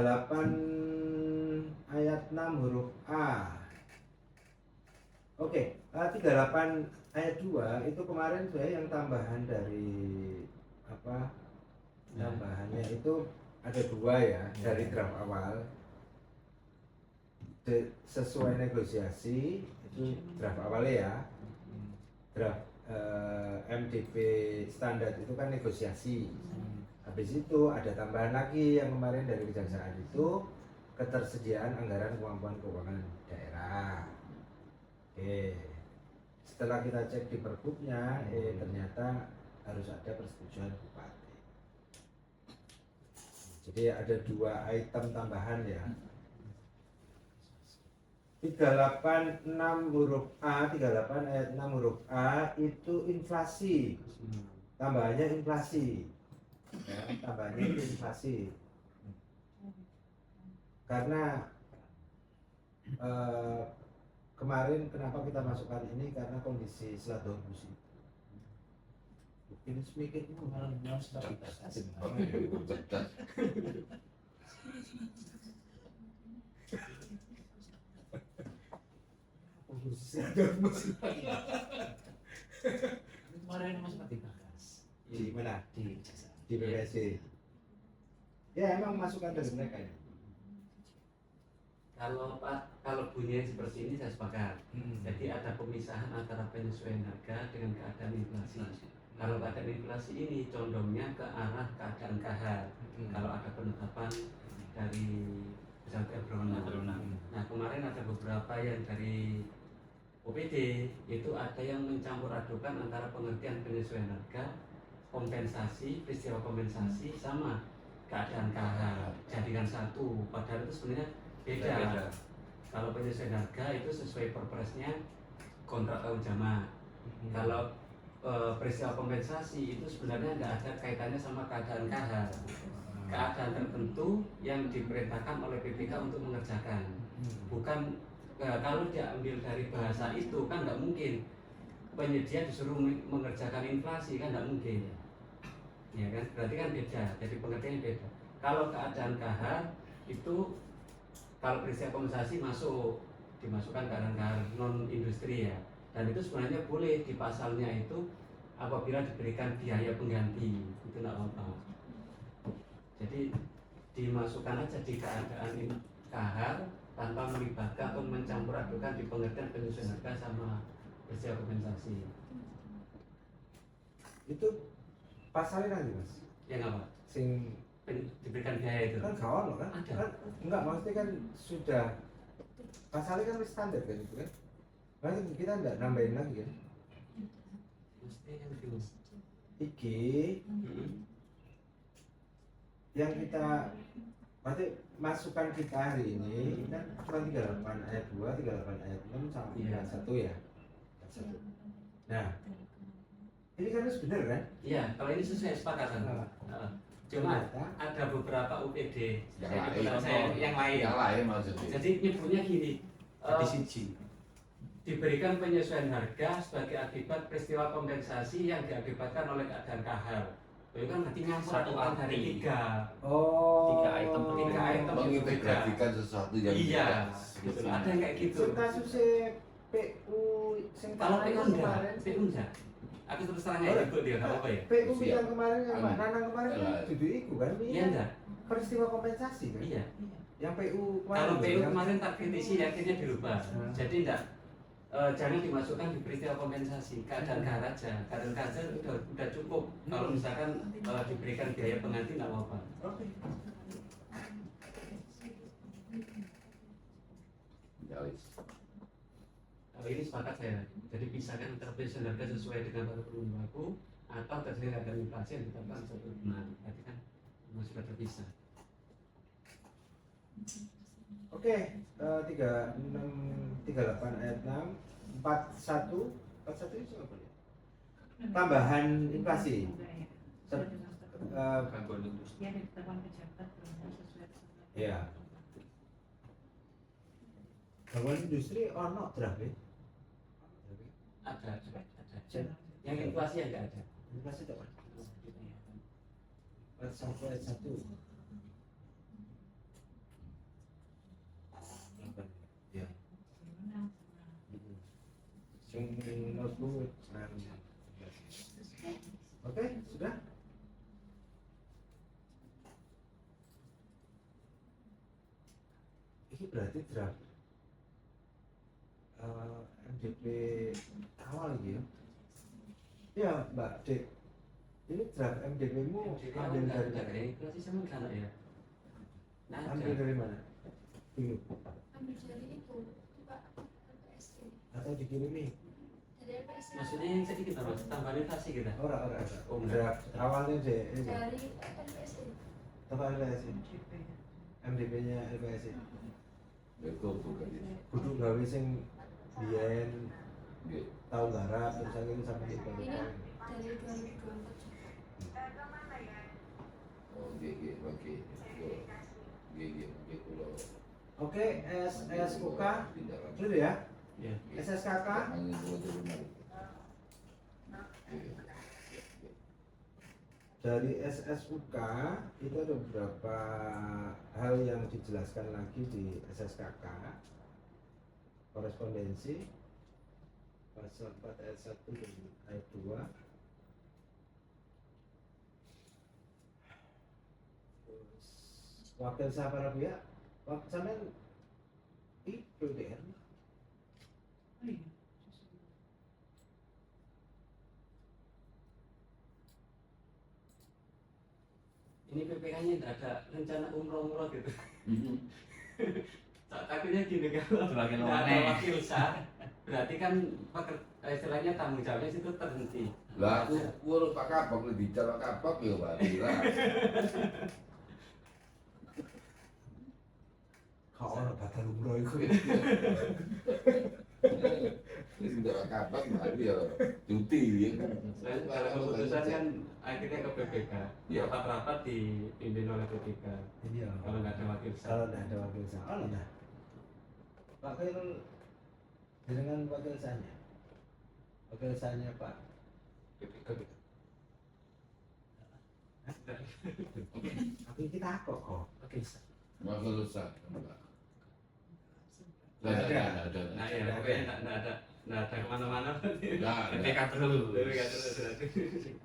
ayat 6 huruf A. Oke, 38 ayat 2 itu kemarin saya yang tambahan dari apa? Tambahannya itu ada 2 ya dari draft awal. Sesuai negosiasi itu draft awalnya ya. Draft MDP standar itu kan negosiasi. Habis itu ada tambahan lagi yang kemarin dari kejaksaan itu ketersediaan anggaran kemampuan keuangan daerah. Oke. Setelah kita cek di perbuknya, ternyata harus ada persetujuan bupati. Jadi ada 2 item tambahan ya. 386 huruf A, 38 ayat 6 huruf A itu inflasi. Tambahannya inflasi. Ya, tambahannya itu inflasi. Karena kemarin kenapa kita masukkan ini karena kondisi selat musim. Ini sedikit Malam stabilitas. Oke, cerdas. Kemarin sempat dibahas Di mana? di jasa. Di PPSD. Ya emang masukan dari mereka ya. Kalau Pak, kalau bunyinya seperti ini saya sepakat. Jadi ada pemisahan antara penyesuaian harga dengan keadaan inflasi. Kalau keadaan inflasi ini condongnya ke arah keadaan kahar. Kalau ada penetapan dari Pusat Berwenang. Nah kemarin ada beberapa yang dari OPD itu ada yang mencampur adukan antara pengertian penyesuaian harga, kompensasi, peristiwa kompensasi sama keadaan kahar. Jadikan satu. Padahal itu sebenarnya beda. Kalau penyesuaian harga itu sesuai perpresnya kontrak tahun jamaah. Kalau peristiwa kompensasi itu sebenarnya nggak ada kaitannya sama keadaan kahar. Keadaan tertentu yang diperintahkan oleh PPK untuk mengerjakan. Bukan kalau diambil dari bahasa itu kan nggak mungkin penyedia disuruh mengerjakan inflasi, kan nggak mungkin. Ya kan, berarti kan beda. Jadi pengertiannya beda. Kalau keadaan kahar itu kalau peristiwa kompensasi dimasukkan keadaan kahar non industri ya, dan itu sebenarnya boleh di pasalnya itu apabila diberikan biaya pengganti, itu tidak apa-apa. Jadi dimasukkan aja di keadaan kahar tanpa melibatkan atau mencampur adukan di pengertian penyesuaian harga sama peristiwa kompensasi. Itu pasalnya nanti mas. Yang apa? Sing Diberikan biaya itu. kan kawan loh kan? Ada. Kan enggak maksudnya kan sudah pasalnya kan standar kan itu kan. Berarti kita enggak nambahin lagi kan. Mesti yang dulu. Iki yang kita berarti masukan kita hari ini kan cuma 38 ayat 2, 38 ayat 6 sama Iya. 41 ya. 41. Nah, ini kan harus benar kan? Iya, kalau ini sesuai kesepakatan. Nah, Cuma ternyata ada beberapa UPD Yang saya lain. nyebut saya yang lain. Yang lain maksudnya. Jadi nyebutnya gini, Di siji. diberikan penyesuaian harga sebagai akibat peristiwa kompensasi yang diakibatkan oleh keadaan kahar. Itu kan berarti nyampur Satu adukan dari arti. tiga. oh Tiga item Tiga item. Mengintegrasikan sesuatu yang Iya, tidak. betul. Ada yang kayak gitu. Sing kasusnya PU sing Kalau kemarin PU enggak, kemarin PU enggak. Aku terus terang Oh, aja ikut dia, nggak apa-apa ya. PU Siap. yang kemarin yang Mbak Anu. Nanang kemarin kan Iya. duduk iku kan ini Iya kan enggak? peristiwa kompensasi kan Iya. yang PU kemarin Kalau PU yang- kemarin tak kritisi akhirnya dirubah. Jadi enggak jangan dimasukkan di peristiwa kompensasi, keadaan kahar aja. Keadaan kahar udah cukup. Kalau misalkan diberikan biaya pengganti nggak apa-apa. Oke. Ya, wis. Kalau ini sepakat saya. Jadi pisahkan antara penyesuaian harga sesuai dengan peraturan berlaku atau terjadi keadaan inflasi yang ditetapkan satu bulan. Berarti kan sudah terpisah. Oke, 38 ayat 6, 41 itu apa ya? Tambahan inflasi. Gangguan industri. Ya, ditetapkan pejabat berwenang sesuai ketentuan. Ya. Gangguan industri ono draft ya? Ada. Yang inflasi yang nggak ada. Inflasi tak ada. 41 ayat 1. Ya. Berwenang sama Sing notebook. Oke, sudah. Ini berarti draft MDP awal gitu ya? Ya Mbak Dek, ini draft MDP-mu ambil dari Nggak ada mana? inflasi sama nggak ada ya. Nah, Ambil ada. dari mana? Dulu Ambil dari itu, coba LPSC. atau dikirimi? Dari LPSC. Maksudnya yang sedikit apa? Tambahan inflasi kita. Ora. Oh, enggak. Draft awalnya deh ini. Dari LPSC. Apa LPSI? MDP. MDP-nya LPSI. Itu bukan itu. Kudu gawe sing biyen Nggih. tahu garap terus akhirnya sampai di Ini dari 2024. Oh, nggih, oke. Nggih, kulo. Oke, SSUK tindakan. dulu ya. Ya. SSKK Angin kulo dari mana? Nggih. dari SSUK itu ada beberapa hal yang dijelaskan lagi di SSKK korespondensi pasal 4 ayat 1 dan ayat 2. Terus wakil sah para pihak, sampean itu DR. Ini PPK-nya tidak ada rencana umroh gitu. Takutnya gini, kalau Sebagai tidak ada lawannya. wakil sah, berarti kan istilahnya tanggung jawabnya situ terhenti. Lah aku urut Pak Kapok lebih bicara Kapok ya Pak Dila. Kau orang batal umroh itu. Ini sudah Kapok berarti ya cuti ya kan. Dan kalau keputusan kan akhirnya ke PPK. Rapat-rapat dipimpin oleh PPK. Iya. Kalau nggak ada wakil sah. Kalau tidak ada wakil sah, oh nah. Wakil dengan wakil sahnya. Wakil sahnya Pak. Tapi kita kok. Oke, sah. Masa lusa. Nggak ada. Nah ya, pokoknya nggak ada kemana-mana. Nggak ada. PPK terus. PPK terus.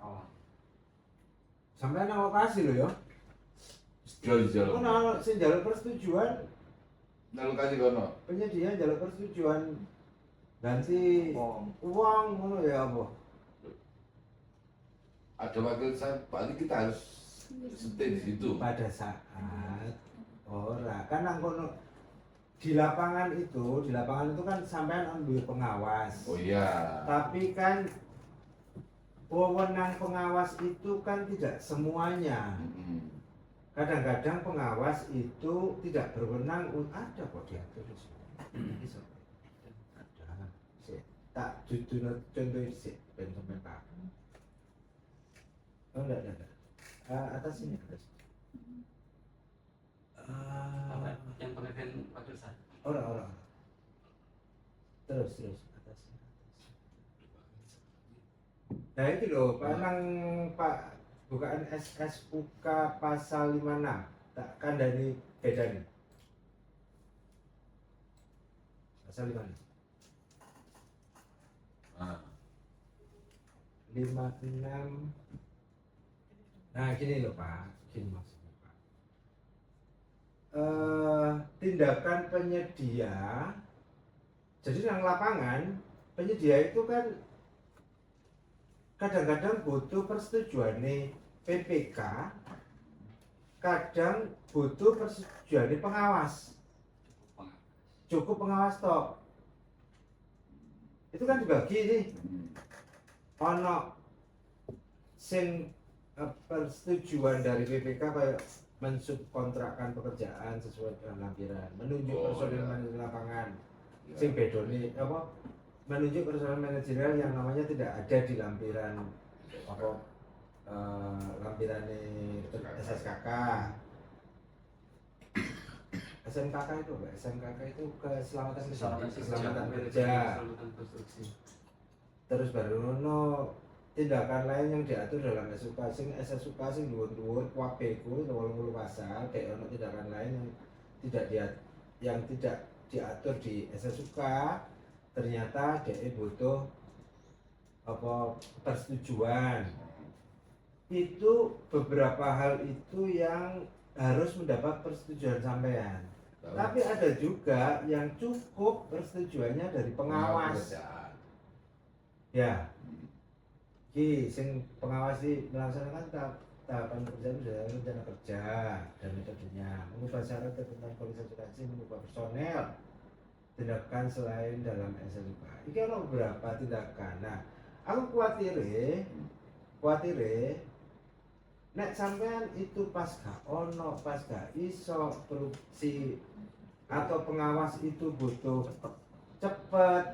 Oh, Sampai nang lokasi loh ya. Jauh-jauh. Aku nang sing jalur persetujuan Lalu kasih kono. penyedia jalur persetujuan ganti uang ngono ya apa? Ada wakil saya, paling kita harus stay di situ. Pada saat ora kan nang kono di lapangan itu kan sampean ambil pengawas. Oh iya. Tapi kan wewenang pengawas itu kan tidak semuanya. Mm-mm. Kadang-kadang pengawas itu tidak berwenang. Ada kok diatur di sini. Iso. Ada. Sik. Tak contoh sih ben sampean paham. Oh enggak. Atas ini atas. Apa yang pengertian wakil sah? Orang. Terus atas. Nah itu loh, Panang Pak bukaan SSUK pasal 56 tak kandani beda nih. Pasal 56. Ah. 56. Nah gini loh Pak, gini maksudnya Pak. Tindakan penyedia, jadi yang lapangan penyedia itu kan kadang-kadang butuh persetujuan nih PPK, kadang butuh persetujuan nih pengawas. Cukup pengawas toh. Itu kan dibagi nih. Ono sing persetujuan dari PPK kayak mensubkontrakkan pekerjaan sesuai dengan lampiran, menunjuk personil manajer lapangan, sing bedone apa menunjuk personil manajerial yang namanya tidak ada di lampiran apa lampirannya SSKK. SMKK itu apa? SMKK itu keselamatan kerja. Keselamatan konstruksi. Terus baru no tindakan lain yang diatur dalam SSUK sing dhuwur-dhuwur wapeku 80 pasal kayak ono tindakan lain yang tidak diatur di SSUK ternyata DE butuh apa persetujuan. Itu beberapa hal itu yang harus mendapat persetujuan sampean. Tapi ada juga yang cukup persetujuannya dari pengawas. Ya. Ki sing pengawasi melaksanakan tahapan pekerjaan berdasarkan rencana kerja dan metodenya, mengubah syarat ketentuan polis asuransi, mengubah personel, tindakan selain dalam SSUK. Ini ada beberapa tindakan. Nah, aku khawatir nek sampean itu pas gak iso produksi atau pengawas itu butuh cepet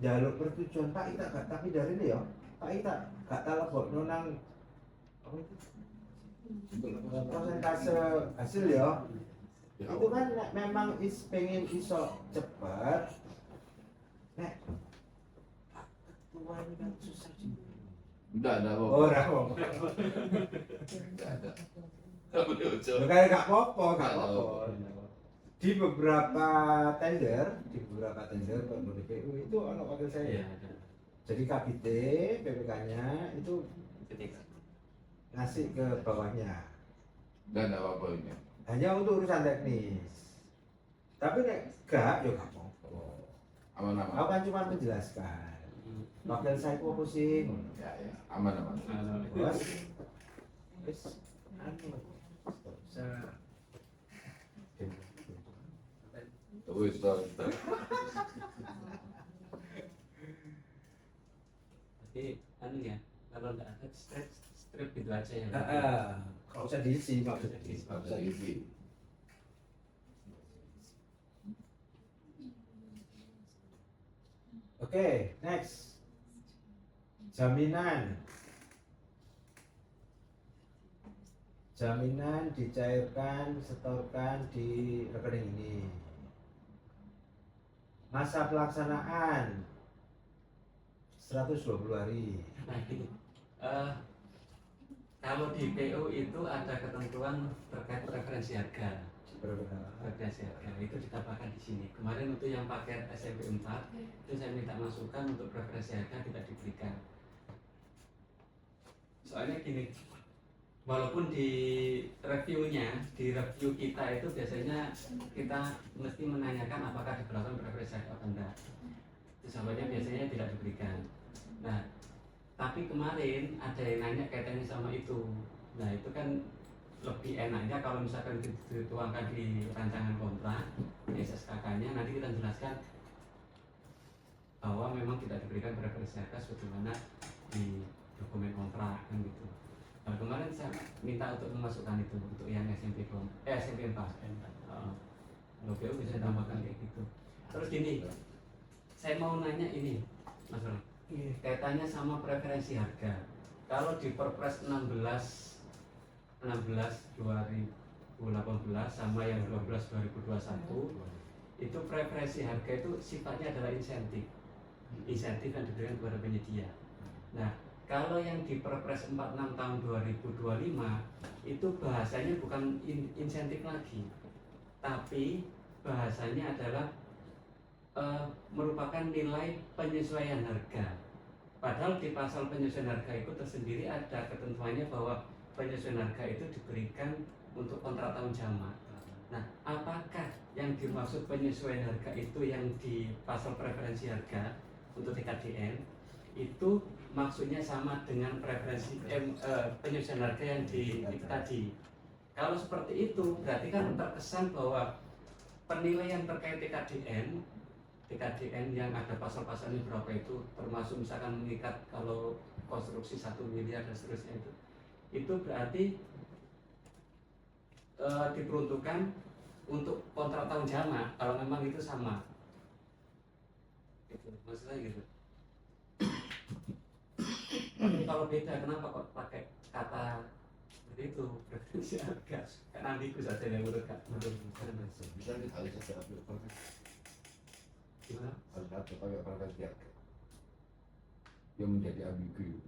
jalur persetujuan Pak Ita gak tapi dari ini ya Pak Ita gak telepon nang apa itu persentase hasil ya itu kan nek memang pengen iso cepet nek Pak Ketua ini kan susah juga. Enggak ada apa. Oh, ora apa. Enggak ada. Enggak boleh ucap. Kayak gak apa-apa. Di beberapa tender Pak BPU itu ono wakil saya. Iya, ada. Jadi KBT PPK-nya itu ketika ngasih ke bawahnya Dan apa poinnya? hanya untuk urusan teknis. Tapi nek gak, ya gak apa-apa. Aku Aman-aman. kan cuma menjelaskan. Wakil saya kok pusing. Ya, aman-aman. Bos, wis, anu, nggak usah. Wis to. Jadi anu ya, kalau nggak ada strip gitu aja ya. Nggak usah diisi maksudnya. Nggak bisa isi. Oke, next. Jaminan. Jaminan dicairkan, setorkan di rekening ini. Masa pelaksanaan 120 hari. Nah, gini, kalau di PO itu ada ketentuan terkait referensi harga. Referensi harga itu ditambahkan di sini. Kemarin untuk yang paket SMP 4 itu saya minta masukan untuk referensi harga tidak diberikan. Soalnya gini, walaupun di reviewnya, di review kita itu biasanya kita mesti menanyakan apakah diberlakukan referensi harga atau enggak. Terus jawabannya biasanya tidak diberikan. Nah, tapi kemarin ada yang nanya kaitannya sama itu. Nah, itu kan lebih enaknya kalau misalkan dituangkan di rancangan kontrak SSKK-nya, nanti kita jelaskan bahwa memang tidak diberikan referensi harga sebagaimana di dokumen kontrak kan gitu. Nah, kemarin saya minta untuk memasukkan itu untuk yang SMP 4. Kalau PO bisa tambahkan kayak gitu. Terus gini, saya mau nanya ini, Mas Ron, kaitannya sama preferensi harga. Kalau di Perpres 16 2018 sama yang 12 2021 itu preferensi harga itu sifatnya adalah insentif yang diberikan kepada penyedia. Nah, kalau yang di Perpres 46 tahun 2025 itu bahasanya bukan insentif lagi, tapi bahasanya adalah merupakan nilai penyesuaian harga. Padahal di pasal penyesuaian harga itu tersendiri ada ketentuannya bahwa penyesuaian harga itu diberikan untuk kontrak tahun jamak. Nah, apakah yang dimaksud penyesuaian harga itu yang di pasal preferensi harga untuk TKDN itu maksudnya sama dengan preferensi penyesuaian harga yang di tadi? Kalau seperti itu berarti kan terkesan bahwa penilaian terkait TKDN yang ada pasal-pasalnya berapa itu termasuk misalkan mengikat kalau konstruksi 1 miliar dan seterusnya itu berarti diperuntukkan untuk kontrak tahun jamak kalau memang itu sama gitu, maksudnya gitu. Tapi kalau beda kenapa kok pakai kata seperti itu preferensi harga kan ambigu saja yang menurut Bisa nih harus ada gimana? harus ada pakai preferensi harga. Yang menjadi ambigu.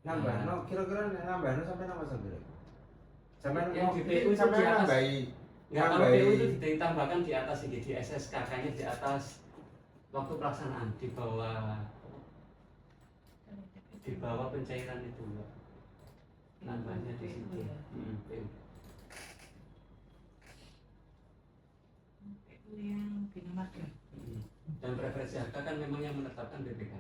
Nambah, kira-kira nambah sampai nama sampai. Sampai Yang di PU itu sampai di atas. nambahi. Nggak, kalau PU itu ditambahkan di atas ini, di SSKK-nya di atas waktu pelaksanaan di bawah pencairan itu Mbak. Nambahnya di situ. PU. Itu yang bina marga. Dan preferensi harga kan memang yang menetapkan BPK.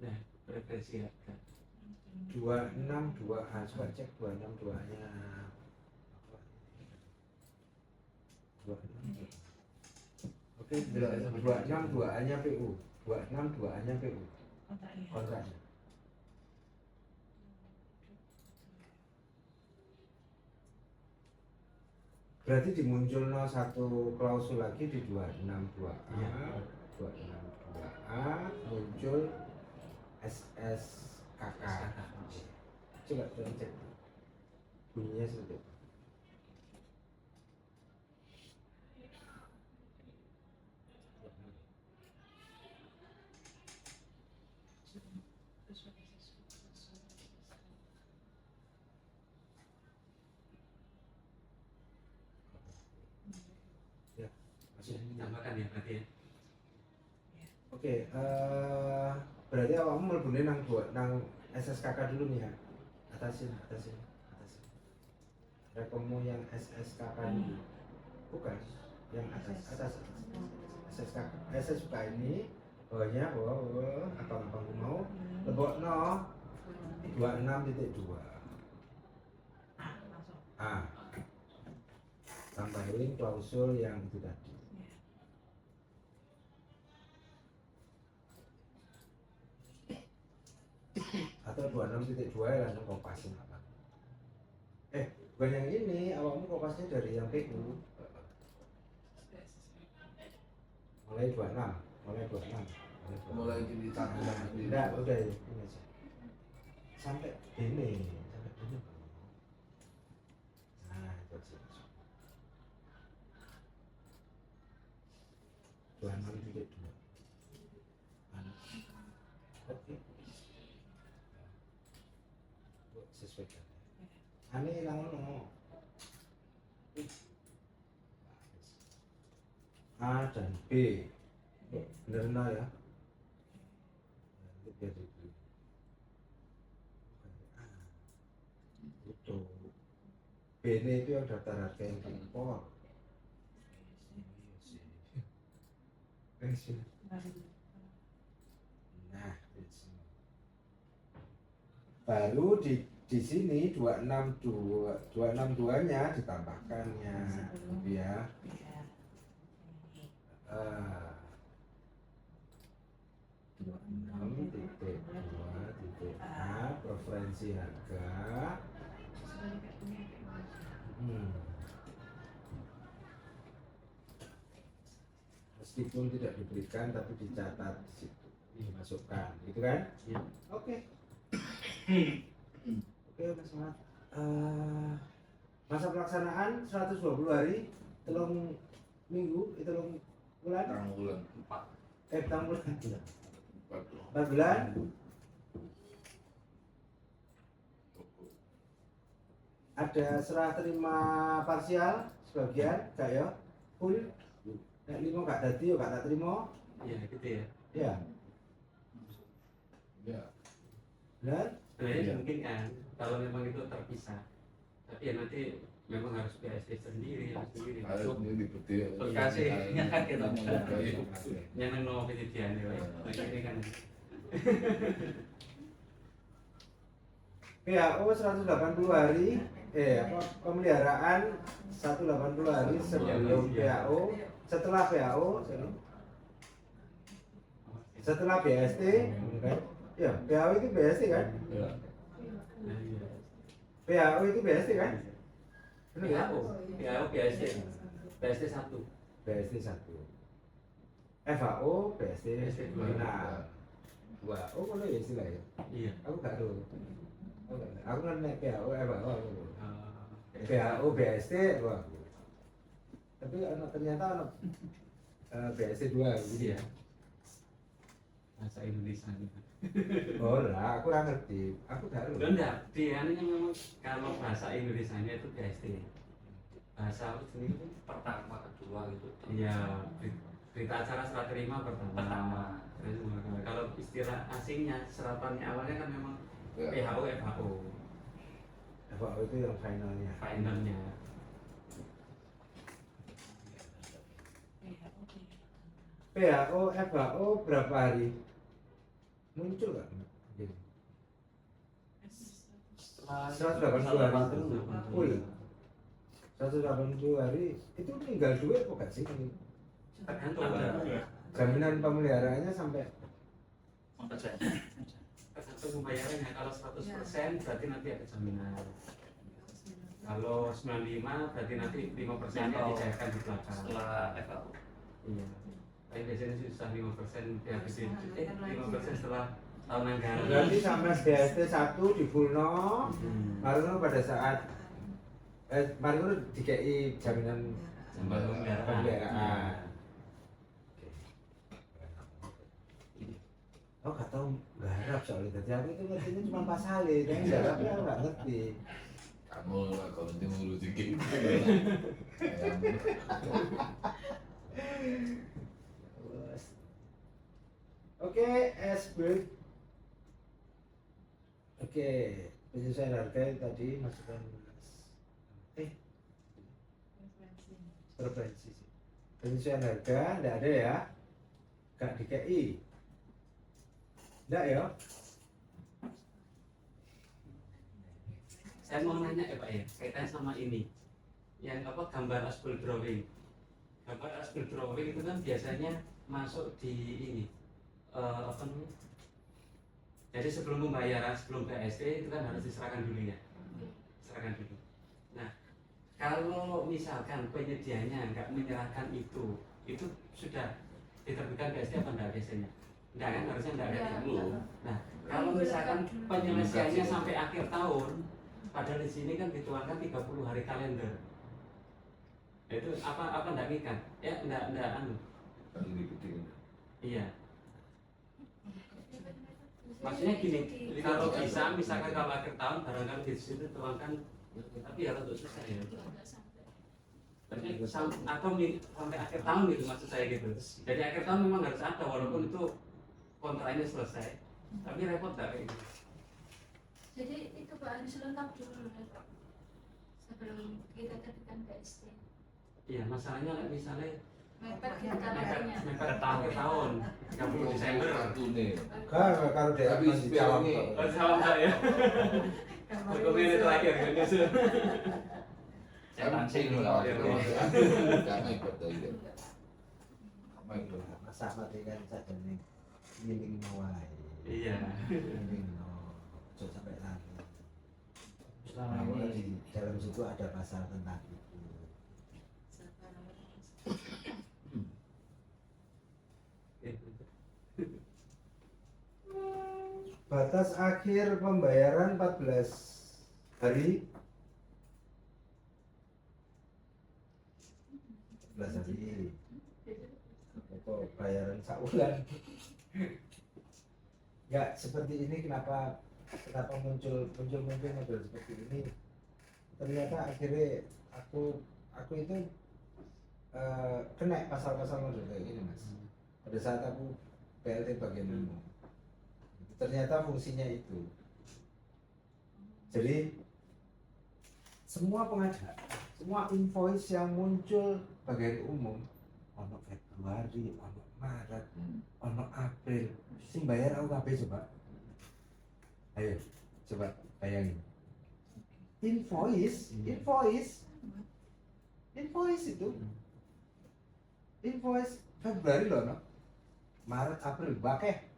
Nah, preferensi harga. 262A, coba cek 262A-nya. 26. Oke, 262A-nya PU. 262A-nya PU. Kontraknya. Kontraknya. Berarti dimuncul satu klausul lagi di 262A. Iya. 262A muncul SSKK. Coba cek bunyinya seperti apa. Tambahkan ya berarti ya. Oke, berarti awakmu mlebune nang SSKK dulu nih ya. Atasin. Rekommu yang SSKK dulu. Bukan, yang atas. SSKK ini bawahnya abang-abangku mau lebokno 26.2. A. Tambahin klausul yang itu tadi. Atau 26.2 ya langsung kompasin apa? Bukan yang ini, awakmu kopasnya dari yang PU. Mulai 26. Mulai jadi satu lagi. Enggak, udah ya, ini aja. Sampai ini. Nah, itu aja. 26.2. Oke. Sesuaikan. Ane ilang ono. A dan B. Bener no ya? Itu biar dibeli. Itu. B ini itu yang daftar harga yang impor. Nah, baru di sini 262-nya ditambahkannya gitu ya. 26.2.A preferensi harga. Meskipun tidak diberikan tapi dicatat di situ, dimasukkan, gitu kan? Ya. Oke. Oke, Mas Mat. Masa pelaksanaan 120 hari, telung minggu, telung bulan, Tang bulan 4 bulan, 4 4 bulan. Ada serah terima parsial sebagian, gak ya? Full. Nek 5 gak dadi yo gak tak terima. Iya gitu ya. Ya. ya. Benar? Sebenarnya Iya. mungkin kan kalau memang itu terpisah. Tapi ya nanti memang harus BSD sendiri Harus ini betul. Bekasnya kan kita Iya. nyeneng no penelitian ya. Nah, ini kan PHO 180 hari, pemeliharaan 180 hari sebelum PHO, setelah PHO, setelah BST, kan? Ya, PHO itu BST kan? Ya. PHO itu BST kan? Benar ya? PHO BSD 1. BST 1. FAO BST BST 2. Nah, 2. Oh, mana ya istilahnya? Iya. Aku gak tahu. Aku kan naik PHO, FAO aku. Ah, PHO BST wah. Tapi ternyata BST 2 gitu Iya. Bahasa Indonesia gitu. Oh lah, aku nggak ngerti. Aku gak Lo tahu. enggak, dia ini memang kalau bahasa Indonesianya itu BSD. Bahasa sendiri itu Pertama, kedua gitu. iya berita acara serah terima pertama. Terus kalau istilah asingnya seratannya awalnya kan memang Ya. PHO FAO FAO itu yang finalnya. finalnya. PHO, FAO berapa hari? Muncul nggak? Gini. 180 hari itu full. 180 hari itu tinggal duit kok gak sih? Tergantung Jaminan pemeliharaannya sampai tergantung pembayarannya. Kalau 100% berarti nanti ada jaminan. Kalau 95 berarti nanti 5%-nya Atau dicairkan di belakang. setelah FAO. Iya. Tapi biasanya susah 5% dihabisin. 5% setelah tahun anggaran. berarti sampai BST 1 di fullno. Baru pada saat baru dikei jaminan pemeliharaan. Oh gak tau garap soalnya tadi aku itu ngertinya cuma pasalnya, tapi garapnya aku gak ngerti. Kamu lah kalau nanti ngurus dikit. Oke, SB. Oke, penyesuaian harga yang tadi masukkan preferensi sih. Penyesuaian harga enggak ada ya? Enggak di KI. Enggak ya? Saya mau nanya ya Pak ya, kaitannya sama ini. Yang apa gambar aspal drawing. Gambar aspal drawing itu kan biasanya masuk di ini apa namanya? Jadi sebelum pembayaran, sebelum PST itu kan harus diserahkan dulu ya. Serahkan dulu. Nah, kalau misalkan penyedianya nggak menyerahkan itu sudah diterbitkan PST apa enggak biasanya? Enggak kan, harusnya enggak ada. Iya. Belum. Nah, kalau misalkan penyelesaiannya sampai akhir tahun, padahal di sini kan dituangkan 30 hari kalender. Itu apa enggak ngikat? Ya enggak anu. Kan lebih penting. Iya. Maksudnya gini, kalau bisa misalkan kalau akhir tahun barangkali di situ tuangkan, tapi ya untuk susah ya. Tapi sampai akhir tahun gitu maksud saya gitu. Jadi akhir tahun memang harus ada walaupun itu kontraknya selesai. Tapi repot nggak kayak gitu? Jadi itu Pak harus lengkap dulu Pak. Sebelum kita terbitkan PST. Iya, masalahnya lah misalnya Mepet kita kabarnya. mepet akhir tahun 30 Desember. Kartu nih. Kalau dia Tapi masih calon spionnya. kok. Oh, salam saya. Dokumen terakhir kan gitu. Kan sih lah. Jangan ikut dari dia. Main tuh. Masa mati kan saja nih miling mawai. Iya. Miling no. Jangan sampai lagi. Selama Namun ini di dalam situ ada pasal tentang itu. Batas akhir pembayaran 14 hari. 14 hari. Apa bayaran sabulan. Ya seperti ini kenapa muncul model seperti ini. Ternyata akhirnya aku itu kena pasal-pasal model kayak gini Mas. Pada saat aku PLT bagian umum. Ternyata fungsinya itu. Jadi semua pengadaan, semua invoice yang muncul bagian umum, ono Februari, ono Maret, ono April, sing bayar aku kabeh coba. Ayo, coba bayangin. Invoice itu. Invoice Februari loh, no? Maret, April, bakeh.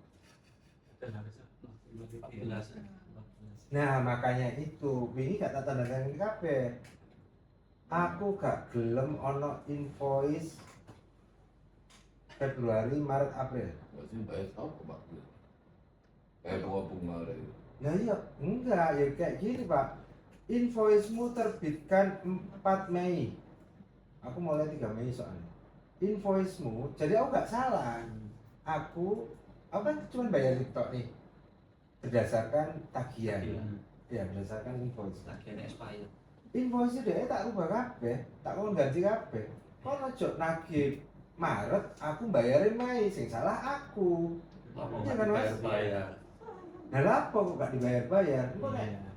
Dan harusnya 14. Nah makanya itu, ini gak tanda tangan kabeh. Aku gak gelem ono invoice Februari, Maret, April. Berarti bayar tahu kok Pak. Kayak bunga itu. Nah iya, enggak, ya kayak gini Pak. Invoice-mu terbitkan 4 Mei. Aku mulai 3 Mei soalnya. Invoice-mu, jadi aku gak salah. Aku kan cuma bayar tok nih. Berdasarkan tagihan. Ya, berdasarkan invoice. Tagihan expired. Invoice dia tak rubah kabeh, tak kon ganti kabeh. Kon ojo nagih Maret, aku bayarin Mei, sing salah aku. Iya kan Mas? Bayar. Nah lapo kok gak dibayar-bayar? Kok nek Iya.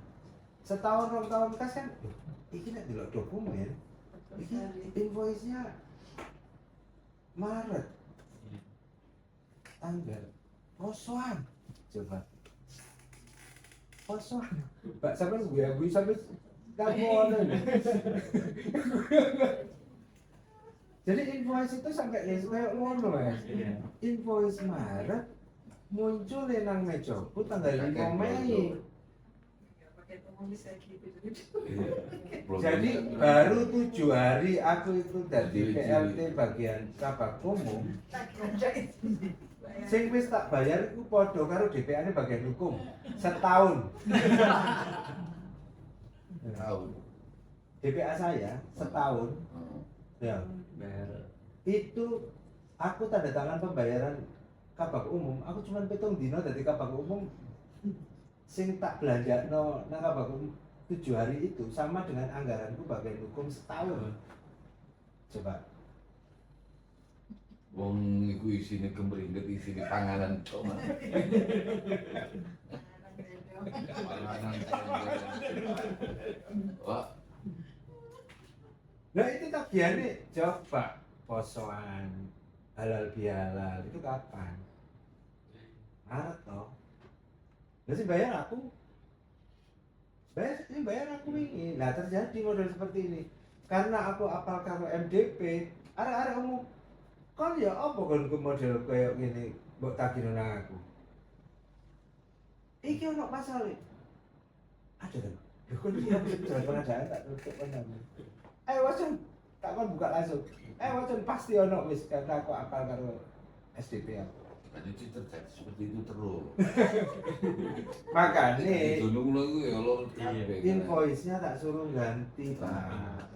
setahun 2 tahun kas kan, iki nek delok dokumen, iki invoice-nya Maret, tanggal kosong, coba kosong. Mbak sampai gue sampai kamu Jadi invoice itu sampai kayak ngono Mas. Iya. Invoice Maret muncul nang mejaku tanggal 5 Mei. Jadi baru 7 hari aku itu dari PLT bagian kabak umum. Sing wis tak bayar iku padha karo DPA-ne bagian hukum setahun. Tahu. DPA saya setahun. Ya. Bayar. Itu aku tanda tangan pembayaran kabak umum, aku cuma pitung dino dari kabak umum sing tak belanjakno nang kabak umum 7 hari itu sama dengan anggaranku bagian hukum setahun. Coba. Wong iku isine kemringet, isine panganan tok. Mas. Panganan wah, Nah itu tagihannya coba posoan halal bihalal itu kapan? Maret toh. Nah sih bayar aku. Bayar aku ini. Nah terjadi model seperti ini. Karena aku apal karo MDP, arek-arek ngomong, "Kon ya apa kon ku model kayak gini mbok tagih nang aku?" Iki ono masalah. Ada kan? Lho kon iki jalan pengadaan tak tutup kan. Wacon, tak kon buka langsung. Wacon pasti ono wis karena aku apal karo SDP aku. kan itu terjadi seperti itu terus. Makanya Gunung lo itu ya lo invoice-nya tak suruh ganti Pak.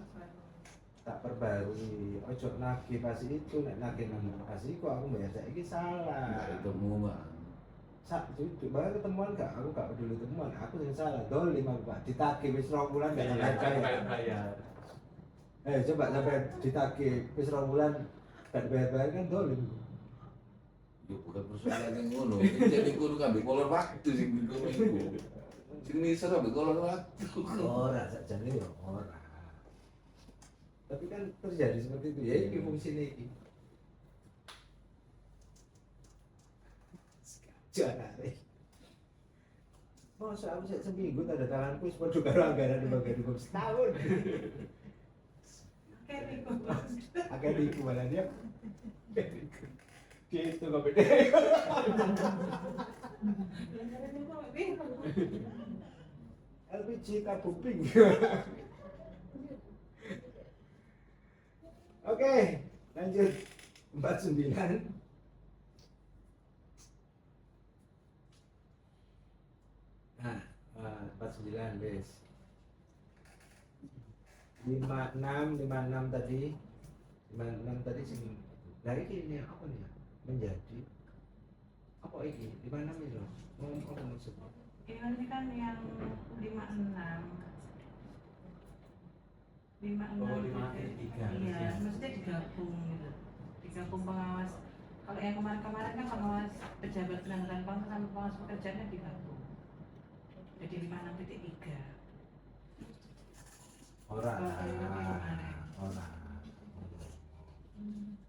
Tak perbarui. Ojo nagih pas itu, nek nagih nang pas iku aku bayar saiki salah. nggak ketemu mah. Sak duduk bayar ketemuan gak? Aku gak peduli temuan. Aku yang salah. Dolim aku Pak. Ditagih wis 2 bulan gak bayar. Coba sampai ditagih wis 2 bulan gak bayar kan dolim. Ya bukan persoalan yang ngono. Ini jadi kudu ngambil kolor waktu sing ngono iku. Sing misal ngambil kolor waktu. Ora sakjane ya ora. Tapi kan terjadi seperti itu. Ya iki fungsine iki. Janare. Masa aku sak seminggu tanda tanganku wis padha karo anggaran di bagian hukum setahun. Agak di malah dia. Gitu kok beda. LPG tabung pink. Oke, lanjut 49. Nah, 49 guys. 56 tadi. 56 tadi sing dari ini apa nih? Menjadi apa ini? 56 itu. Ngomong apa maksudnya? Ini kan yang 56. 56. Oh, 53. Iya, mesti digabung gitu. Digabung pengawas. Kalau yang kemarin-kemarin kan pengawas pejabat penanggulangan pangkat sama pengawas pekerjaannya digabung. Jadi 56.3. Orang. Kalau yang kemarin. Orang.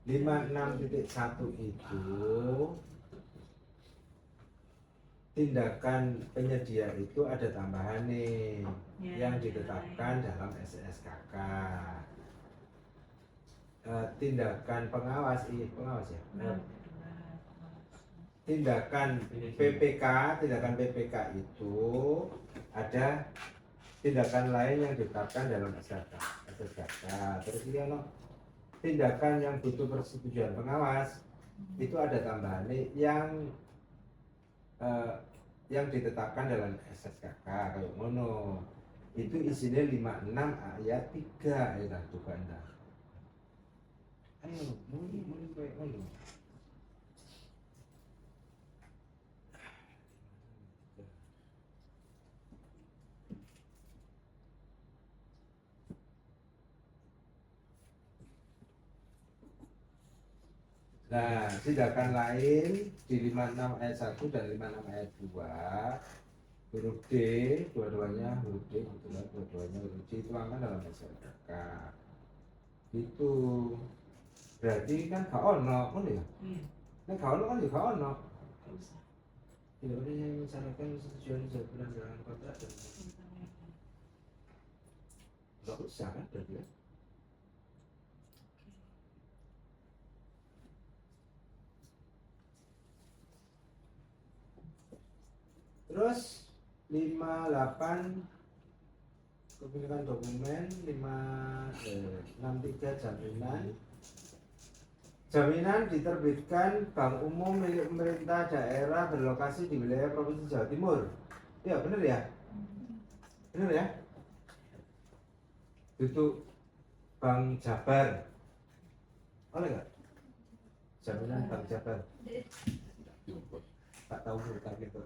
56.1 itu tindakan penyedia itu ada tambahan nih Ya, yang ditetapkan dalam SSKK. Tindakan pengawas ya. Tindakan PPK itu ada tindakan lain yang ditetapkan dalam SSKK. Terus ini ono tindakan yang butuh persetujuan pengawas itu ada tambahannya yang ditetapkan dalam SSKK kayak ngono. Itu isinya 56 ayat 3 ya coba Anda. Ayo, muli kayak ngono. Nah, tindakan lain di 56 ayat 1 dan 56 ayat 2 huruf D, dua-duanya huruf D, dua-duanya huruf D itu akan dalam SSKK. Itu berarti kan gak ono, kan ya? Nek gak ono kan ya gak ono. Tidak ada yang mensyaratkan persetujuan jabatan dalam kontrak dan gak usah kan berarti ya? Terus 58 kepemilikan dokumen 63 jaminan diterbitkan bank umum milik pemerintah daerah berlokasi di wilayah Provinsi Jawa Timur. Ya bener ya? Bener ya? Itu Bank Jabar. Oleh nggak? Jaminan Bank Jabar. Tak tahu tak gitu.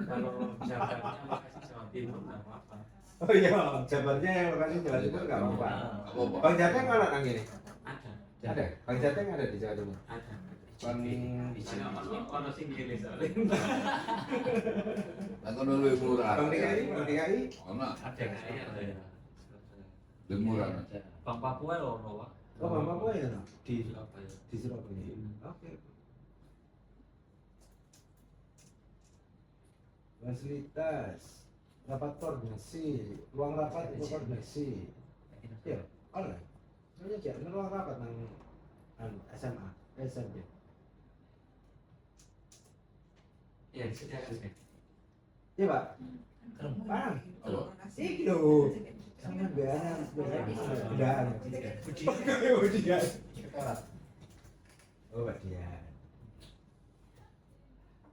Kalau jabatannya lokasi Jawa Timur nggak apa-apa. Oh iya, jabarnya yang lokasi Jawa Timur nggak apa-apa. Bang Jateng kalau nang ini. Ada Ada. Bang Jateng ada di Jawa Timur. Ada. Bang Ono sing ngene soalnya. Lah kono luwih murah. Bang DKI. Ono. Ada kayak ada ya. Luwih murah. Bang Papua ya ono, Pak. Oh, Bang Papua ya no? Di Surabaya. Di Surabaya. Oke. Fasilitas rapat koordinasi, ruang rapat untuk koordinasi. Ya, oleh. Sebenarnya jangan ruang rapat nang SMA, SMP. Ya, disediakan kan. Iya, Pak. Bang, iki lho. Sampeyan beana, bedaan. Budian. Oh, Budian.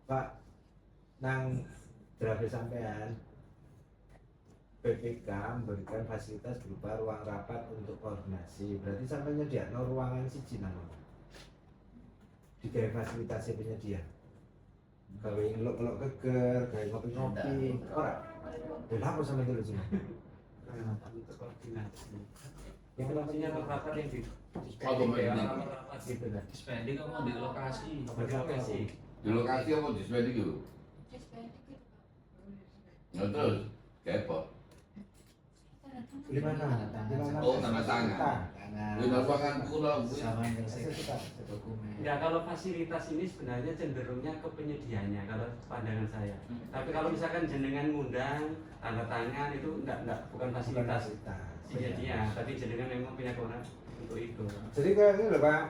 Pak, nang draft sampean PPK memberikan fasilitas berupa ruang rapat untuk koordinasi. Berarti sampai nyediakno ruangan siji nang digawe fasilitasnya penyedia. Gawe ngelok-ngelok keker, gawe ngopi-ngopi, ora. Lha apa sampe dulu sini? Untuk koordinasi. Yang Itu maksudnya rapat yang di Apa maksudnya? rapat gitu kan. Spending kamu di lokasi. Lokasi. Di lokasi apa di sepeda gitu? Nah terus, kayak apa? di mana? Di mana? Oh, tanda tangan. Wih, ruangan kuno. Sama yang Sertifikat. dokumen. Ya kalau fasilitas ini sebenarnya cenderungnya ke penyediaannya kalau pandangan saya. Tapi kalau misalkan jenengan ngundang tanda tangan itu enggak bukan fasilitas penyedia, tapi jenengan memang punya kewenangan untuk itu. Jadi kayak ini loh Pak,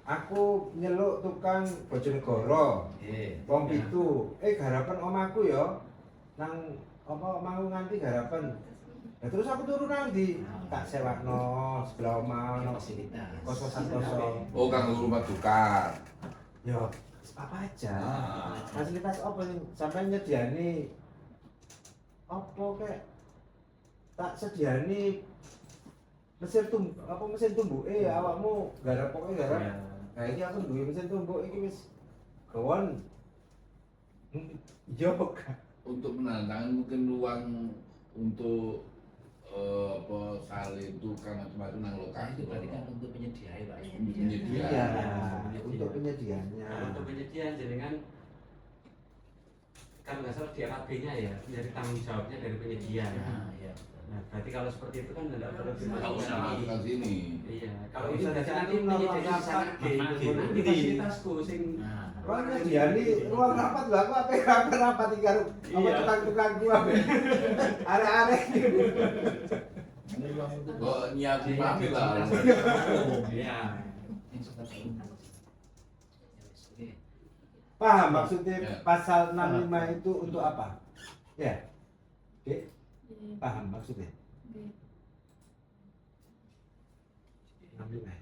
aku nyeluk tukang Bojonegoro, Iya. wong pitu, garapan omaku ya, nang apa mau nganti garapan. Nah, terus aku turun nanti, tak sewakno sebelah omah no Fasilitas. kos-kosan kosong. Oh, kang rumah tukar. Yo, apa aja. Ah. Fasilitas apa yang sampai nyediani apa kayak tak sediani mesin tumbuk awakmu garap pokoknya garap. Ya. Nah ini aku duwe mesin tumbuk iki wis kawan. Yo kak. Untuk menandatangan mungkin ruang untuk apa salin tukang macam-macam nang Nah, lokasi. itu berarti kan untuk penyedia ya, Pak. Penyedia. Iya, untuk penyediaannya. Nah, untuk penyediaan jenengan kalau nggak salah di RAB-nya ya menjadi tanggung jawabnya dari penyedia. Nah, iya. Nah, berarti kalau seperti itu kan tidak perlu Nggak usah dimasukkan. masukkan sini. Iya, kalau Bisa ini berarti jadi nanti normal menyediakan di sana rapat. nanti fasilitasku sing Nah, Ruang nyediani ruang rapat lah aku apa rapat iki karo apa Iya. tukang-tukang gua be. Arek-arek. Kok nyiapin mati lah. Iya. yang suka tahu. Oke. Paham maksudnya Ya. pasal 65 itu untuk apa? Ya. Oke, paham maksudnya. 65.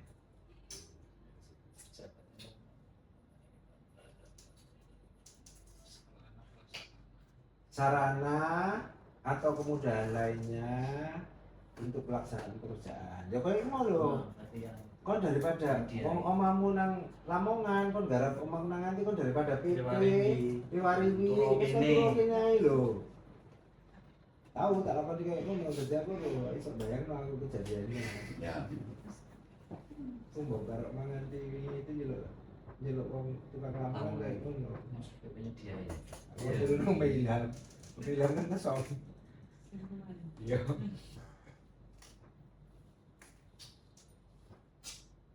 Sarana atau kemudahan lainnya untuk pelaksanaan pekerjaan. Ya kayak mau lho. Nah, berarti yang Kon daripada Iya. omamu nang Lamongan, kon garap omah nang nganti kon daripada PT, Riwariwi. Riwariwi, Turu wis kene. turu kene ae lho. Tahu tak lakon kayak ngono kerja aku lho, iso bayangno aku kejadiannya. Ya. Sumpah garap mangan itu nyeluk wong tukang lamongan kayak ngono. masuk ke penyedia ya. Aku dulu nang Mailan. Mailan kan kesong. Iya.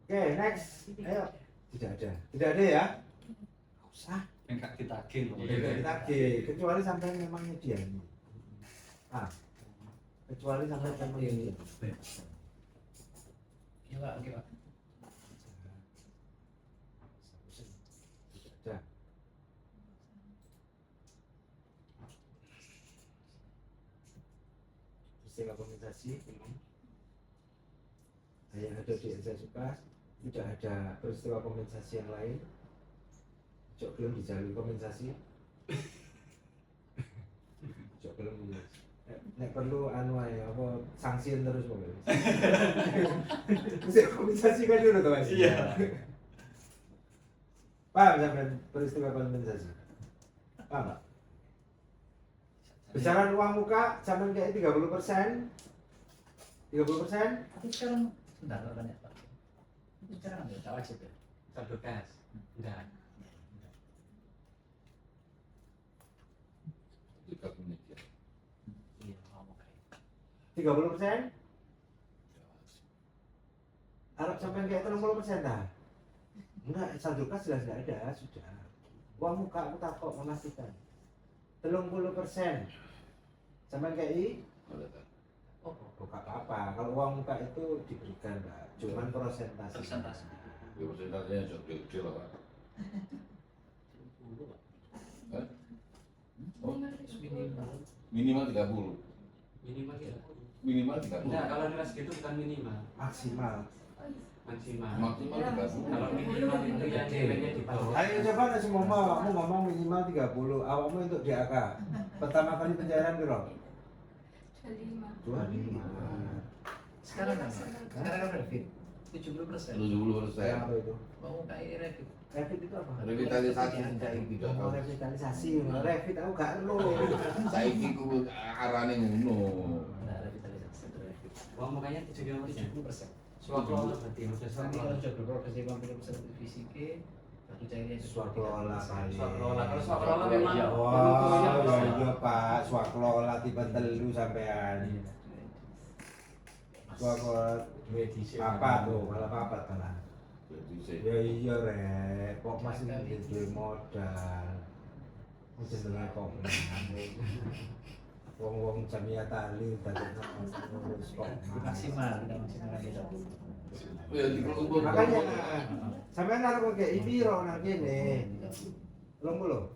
Oke, next. Ayo. Tidak ada ya? Nggak usah. Enggak ditagih loh. Tidak ditagih, kecuali sampai memang nyediani. Kecuali sampai memang nyediani. Iya, Pak. Oke, Pak. Sudah. Peristiwa kompensasi memang yang ada di saya suka tidak ada peristiwa kompensasi yang lain. Cok belum dijalin kompensasi. Cok belum dijalin. Nek perlu anu ae apa sanksi terus pokoknya. Mesti kompensasi kan dulu tuh Mas. Iya. Paham sampai peristiwa kompensasi? Paham Pak? Besaran uang muka sampai kayak 30%. 30%? Tapi sekarang sebentar, Pak, tanya, Pak. Itu sekarang nggak wajib ya. saldo kas. Enggak. Jika penelitian. Iya, ngomong kayak. 30%? Arab sampai kayak 30% dah. Enggak, saldo kas jelas nggak ada, sudah. Uang muka aku takut memastikan. 30%. Sampai kayak Ada tak? Oh, buka apa? Kalau uang muka itu diberikan, Mbak. Cuman persentase. persentase. Ya persentasenya jauh kecil lah Pak. 30, Pak. Hah? Oh, Minimal 30. minimal 30. Minimal ya. Minimal 30. Enggak, kalau nilai segitu bukan minimal, Maksimal. Oh iya. maksimal. Maksimal 30. Kalau minimal itu yang nilainya di bawah. Ayo coba nggak semua kamu ngomong minimal 30. Awakmu untuk DAK. Pertama kali pencairan berapa? 25. 25. Sekarang kan, Pak? Sekarang kan Revit 70%. 70%. Apa itu? Mau kayak Revit. Revit itu apa? Revitalisasi saiki tidak Mau tahu. revitalisasi, Revit aku gak ero. Saiki ku arane ngono. Nah, revitalisasi itu Revit. Uang mukanya 75%. 70%. Swaklola berarti udah Nanti kalau swaklola. sudah berprofesi 50% fisike, baru cairnya itu Swaklola kali. Swaklola. Kalau swaklola memang Iya. penentunya Wah, bisa. iya Pak, swaklola tipe telu sampean. Swaklola Dua edisi. apa tuh? Malah papat malah. Jadi saya Ya iya rek, kok masih duwe modal. Wis jenenge kok. Wong-wong Jamia Tali dadekno ngurus kok. maksimal, kita maksimalkan di situ. ya dikumpul. Makanya sampean arep kayak piro nang kene? 30.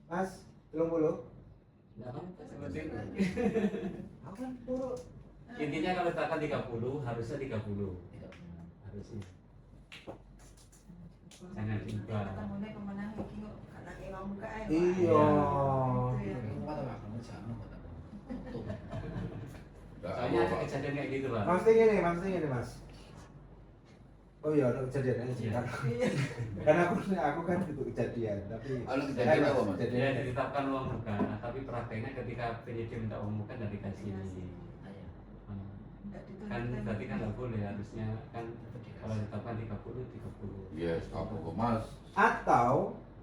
Mas, 30. Enggak apa-apa, seperti itu. Aku kan puro. Intinya kalau letakkan 30, harusnya 30. Harusnya. Jangan timbang. Ketemunya kemenang iki kok gak lagi uang muka ya. Pak. Iya. Itu ya. Apa tuh, Pak? Kamu jangan buat apa? Tuh. Soalnya ada kejadian kayak gitu, Pak. Maksudnya gini, Mas. Oh iya, ada kejadiannya sih. Iya. Karena aku kan itu kejadian, tapi Anu kejadian apa, Mas? Dia Kejadian ditetapkan uang muka, tapi prakteknya ketika penyidik minta uang muka nggak dikasih. Hmm. Nggak dituntut. Kan berarti kan nggak boleh, harusnya kan kalau ditetapkan 30, 30. Yes, apa kok Mas?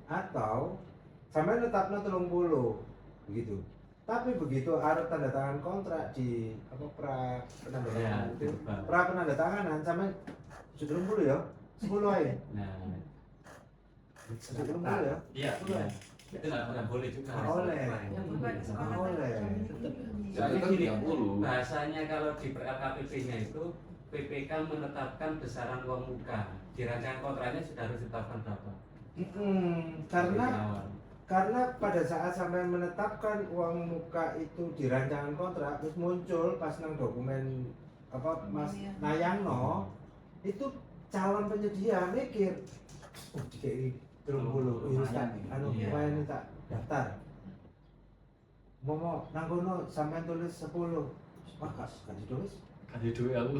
atau sampai netapnya 30 begitu. Tapi begitu ada tanda tangan kontrak di apa penandatanganan Ya, itu, berubah. penandatanganan sampai sudah 30 ya, 10 aja. Nah, 10 ya. iya, iya. Itu nggak boleh juga. Nggak boleh. Yang bukan di sekolah Nggak boleh. Soalnya Tetap gini, 30. bahasanya kalau di LKPP-nya itu PPK menetapkan besaran uang muka. Di rancangan kontraknya sudah harus ditetapkan berapa? Dari awal. Karena pada saat sampai menetapkan uang muka itu di rancangan kontrak terus muncul pas nang dokumen apa Mas Iya. Nayangno itu calon penyedia mikir dikei 30 wis tak anu Iya. lumayan tak daftar momo nang kono sampean tulis 10 wah gak ditulis Kasih duit aku.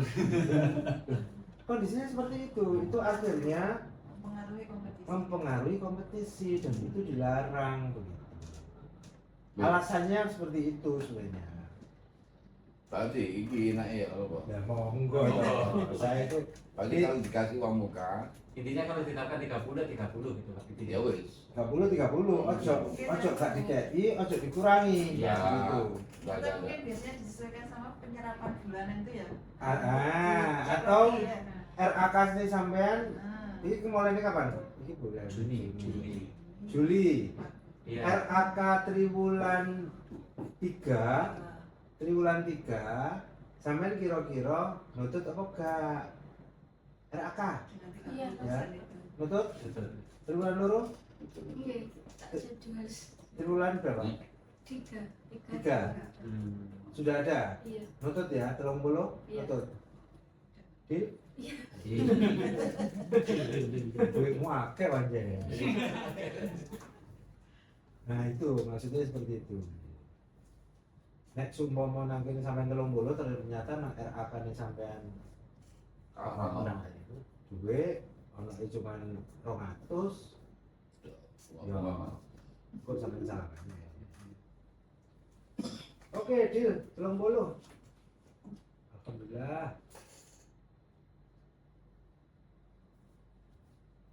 kondisinya seperti itu akhirnya mempengaruhi kompetisi. mempengaruhi kompetisi dan itu dilarang begitu. Loh. Alasannya seperti itu sebenarnya. Berarti iki enak ya apa? Ya monggo ya. Saya itu Berarti kalau dikasih uang muka, Intinya kalau ditetapkan 30, 30 gitu Pak. ya wis. 30 ojo gak dikei, ojo dikurangi Iya. gitu. Enggak Atau ada. mungkin biasanya disesuaikan sama penyerapan bulanan itu ya. Atau Iya. RAK ini sampean Nah. ini mulainya kapan? Ini bulan Juni. Juli. Iya. RAK triwulan 3 sampean kira-kira nutut apa gak? RAK Iya, ya. Mas. Nutut Betul. triwulan loro, Iya, tak jadwal triwulan berapa? 3. Tiga. Hmm. Sudah ada. Iya. Nutut ya, 30 Iya. nutut. Di Iya. duitmu akeh panjang. Nah itu maksudnya seperti itu. Nek sumpama nang kene sampean 30 ternyata nang RAK ne sampean Orang tadi itu. duwe ono cuman 200 Uang muka. kok sampean salah. Oke, deal 30. Alhamdulillah.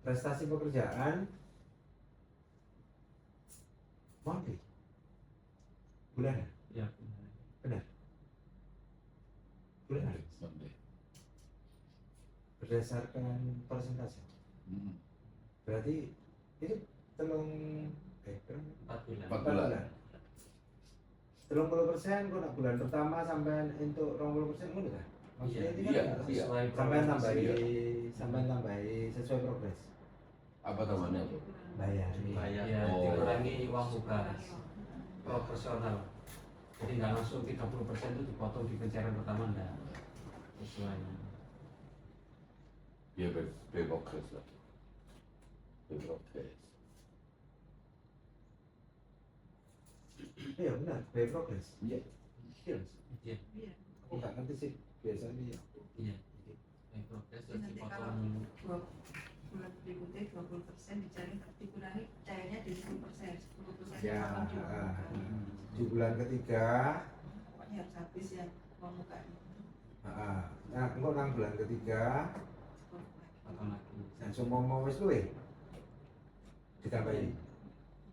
prestasi pekerjaan monthly bulanan Ya. bulanan Monday. berdasarkan persentase. Hmm. Berarti itu telung berapa? 4 bulan. 4 bulan. 30% kok nak bulan pertama sampai untuk 20% ngono ta? Maksudnya Iya, itu kan iya, nggak iya. Sesuai sampai progres. tambahi Iya. sampai tambahi sesuai progres Apa namanya? bayar. Bayar. Ya, Oh. dikurangi uang muka proporsional. Jadi nggak langsung 30% itu dipotong di pencairan pertama, enggak. Sesuai. Ya progres lah. Progres. Iya benar, by progress. Iya. Iya. Mas. Iya. Iya. Aku nggak ngerti sih biasanya. Iya. Baik progres terus Nanti kalau dipotong. bulan berikutnya 20% dicari dikurangi cairnya di 10%, 10% Ya, akan diuangkan. di bulan ketiga, Pokoknya harus habis ya uang muka itu. nah engko nang bulan ketiga, Potong lagi. dan semua wis luwe ditambahi.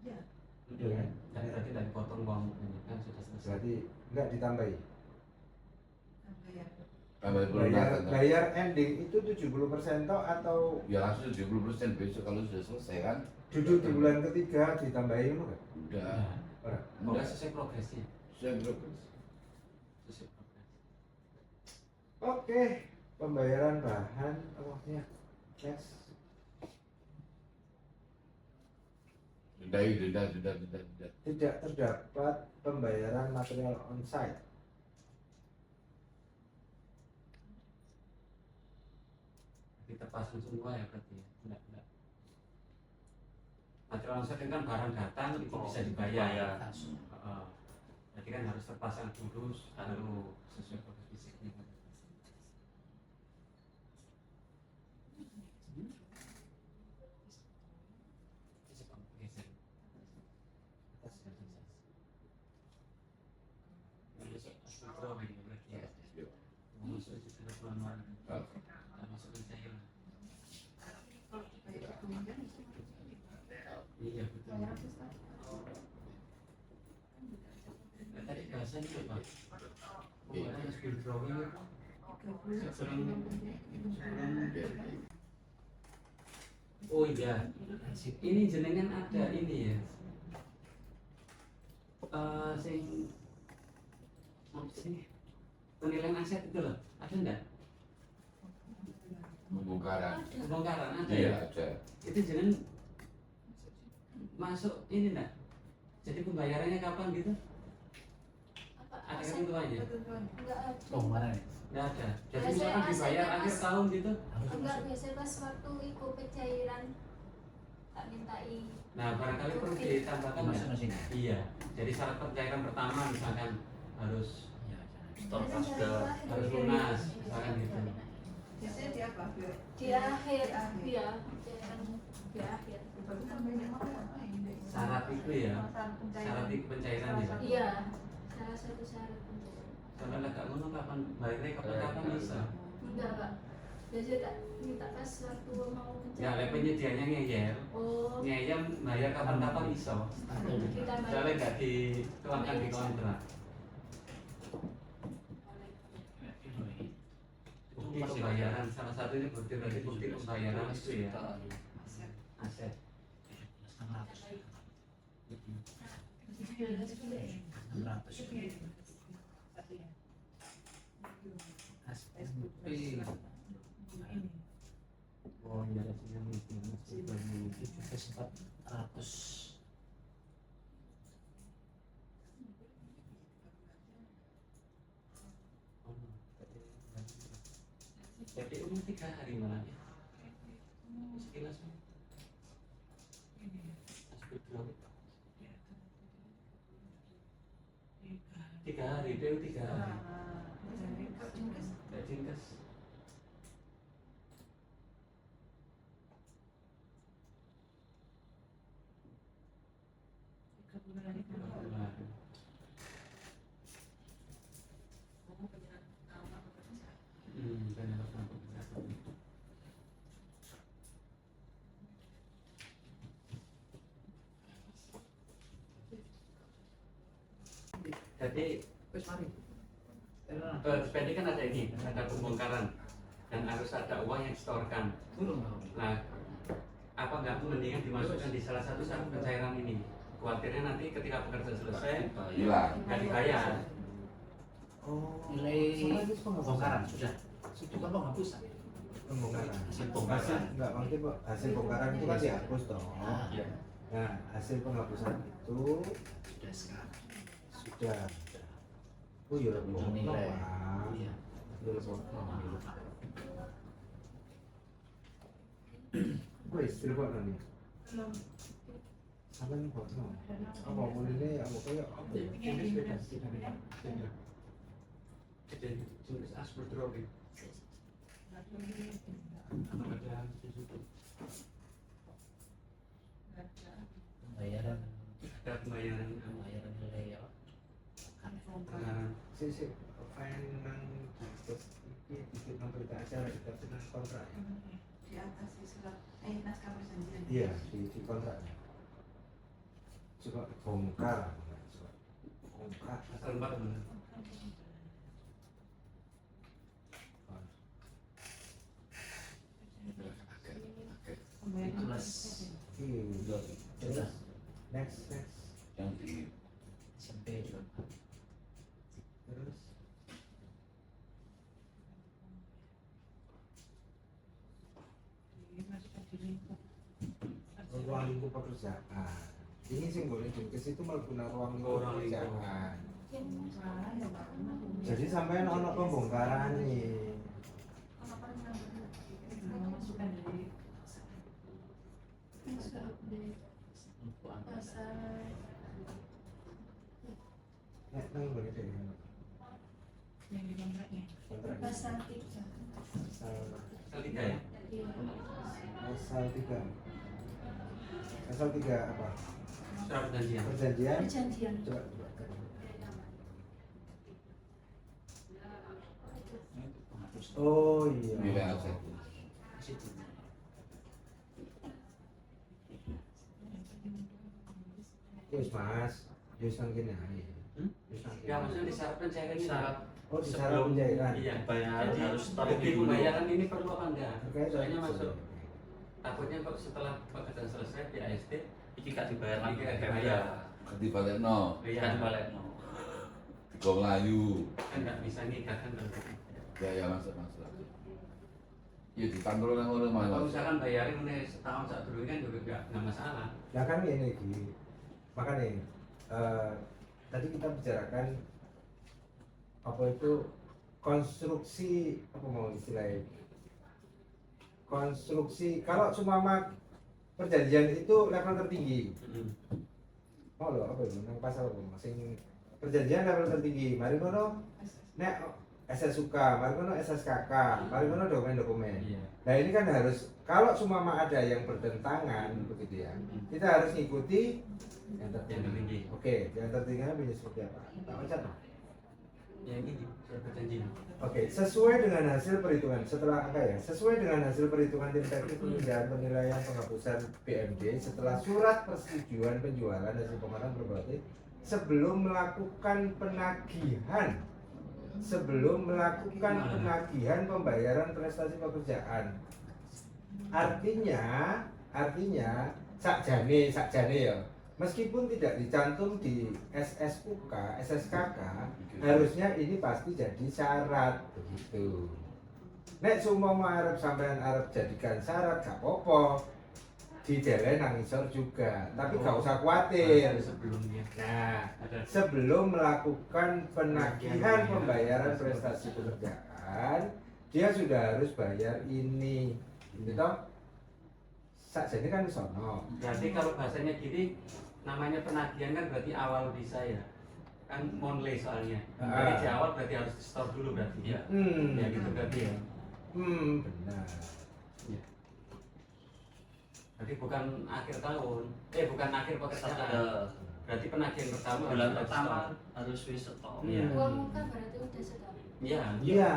Iya. Iya. Kan berarti dari potong uang mukanya kan sudah selesai. Berarti enggak ditambahi. Sampai ya. Tambah Bayar, pelunasan. bayar ending itu 70% toh atau Ya langsung 70% besok kalau sudah selesai kan? duduk di bulan ketiga ditambahin enggak? Udah. Ya. Ora. Udah sesuai progresnya. Sudah progres. Sesuai progres. Oke, pembayaran bahan awalnya next. Denda. Tidak terdapat pembayaran material on-site. Kita pasang semua ya berarti ya. Enggak. Material onset kan barang datang itu bisa dibayar. Langsung. Heeh. Jadi kan harus terpasang dulu baru sesuai progres fisiknya. Iya betul. Tadi bahasanya apa? Pokoknya skill drawing Oh iya, ini jenengan ada ini ya. Sing apa sih? Penilaian aset itu loh, ada enggak? Pembongkaran. Pembongkaran ada Iya ya? ada. Itu jenengan masuk ini enggak? Jadi pembayarannya kapan gitu? Ada ketentuannya? Enggak ada. Oh, mana nih? Enggak ada. Jadi Biasanya misalkan dibayar asetnya akhir pas- tahun gitu. Harus Enggak, masuk. biasanya pas waktu ikut pencairan tak mintai. Nah, barangkali perlu ditambahkan Masuk enggak? mesin. Iya. Jadi syarat pencairan pertama misalkan harus Ya, jangan. Store pas ke harus lunas, misalkan gitu. Biasanya di apa? Di akhir, Di iya, pencairan di akhir. Baru tambahin apa ini? Syarat itu ya. Syarat pencairan. Syarat pencairan ya. Iya, salah satu syarat pencairan. Kalau enggak ngono kapan bayarnya kapan bisa. Enggak, Pak. Biasanya tak minta pas waktu mau Ya, lek pencairan. penyediaannya ngeyel. Oh, Ngeyel bayar kapan-kapan iso. ditambah. Soalnya enggak dituangkan di kontrak. Bukti pembayaran salah satunya bukti berarti bukti pembayaran itu ya Aset. aset. 600. Ini. Oh iya ada sinyal itu. Itu sempat 100. Jadi umur 3 hari malah ya. Sekilas tiga hari, itu 3 hari. Kayak ringkas. Benar. Jadi Wes mari. spending kan ada ini, ada pembongkaran dan harus ada uang yang disetorkan. Turun. Nah, apa nggak mendingan dimasukkan di salah satu saat pencairan ini? Khawatirnya nanti ketika pekerjaan selesai hilang. nggak dibayar. Oh, Nilai sama itu penghapusan. bongkaran sudah. Bukan penghapusan. Pembongkaran. Hasil bongkaran. Enggak, maksudnya Pak, hasil bongkaran itu kan dihapus toh. Ah, Iya. Nah, hasil penghapusan itu sudah sekarang. sudah. Oh iya, lebih Untuk nilai. Pak. Iya. Iya, lebih Wes, telepon nanti. Belum. Sampai nih kok, no. Apa boleh apa kayak apa? Ini beda. Jadi jenis asper drawing. Atau ada di situ. Pembayaran Ada pembayaran. nilai ya. Nah, Sisi nang terus iki dikit nang berita acara kita senang kontrak. Di atas di surat naskah perjanjian. Iya, di kontraknya. Coba bongkar. Bongkar. pasal 4 mana? Pembayaran Jelas. Terus next. Yang di SMP juga. Terus dimasukkan di lingkup. ruang lingkup pekerjaan. Ini sih boleh ke situ melakukan ruang lingkup Ruang lingkup. pekerjaan. Salah ya Pak. Jadi sampai ono pembongkaran nih. Masukkan dari Nek nang boleh deh. yang di kontraknya. Kontrak. Pasal 3. Pasal 3 ya? Pasal 3. Pasal 3 apa? Surat perjanjian. Perjanjian. Perjanjian. Coba. Oh iya. nilai aset. Situ. Wis Mas, wis nang kene ae. Hmm? Wis nang Ya kene. maksudnya di syarat pencairan ini. Syarat Oh, di syarat sebelum penjairan. Iya. bayar Jadi harus taruh bukti dulu. pembayaran ini perlu apa enggak? Oke, Soalnya jadi- masuk. Takutnya kok setelah pekerjaan selesai di ASD Iki gak dibayar lagi. Iki gak Bayar. dibayar. Di balik no, Iya, Kan balik no. di Melayu. kan nggak bisa nikah kan kalau gitu. Ya masuk. Ya di kantor yang orang Kalau mana? misalkan bayarin nih setahun saat dulu kan juga nggak masalah. Nah kan ini Gi. Makanya tadi kita bicarakan apa itu konstruksi apa mau istilahnya konstruksi kalau sumama perjanjian itu level tertinggi oh loh apa itu nang pasal apa masing perjanjian level tertinggi mari ngono nek SSUK mari ngono SSKK mari ngono dokumen-dokumen Iya. nah ini kan harus kalau sumama ada yang bertentangan begitu ya kita harus ngikuti yang Yang tertinggi tertinggi. oke yang tertingginya punya seperti apa tak baca no? Yang ini surat perjanjian. Oke, sesuai dengan hasil perhitungan setelah apa ya? Sesuai dengan hasil perhitungan tim teknis pemindahan penilaian penghapusan BMD setelah surat persetujuan penjualan hasil pemakaman berbagai sebelum melakukan penagihan pembayaran prestasi pekerjaan. Artinya sakjane ya. Meskipun tidak dicantum di SSUK, SSKK, harusnya ini pasti jadi syarat begitu. Nek sumama arep sampean arep jadikan syarat gak apa-apa. Dijelen nang isor juga, tapi gak usah khawatir. Ada sebelumnya. Nah, Ada. sebelum melakukan penagihan pembayaran prestasi pekerjaan, dia sudah harus bayar ini. Gitu toh? Sakjane kan wis ono. Berarti kalau bahasanya gini, namanya penagihan kan berarti awal bisa ya. Kan monthly soalnya. Jadi di awal berarti harus di store dulu berarti ya. Ya gitu berarti ya. Benar. Berarti bukan akhir tahun. Bukan akhir pekerjaan. Ada Berarti penagihan pertama bulan harus di pertama store. harus wis setor. Iya. Uang muka berarti udah setahun. Iya. Iya.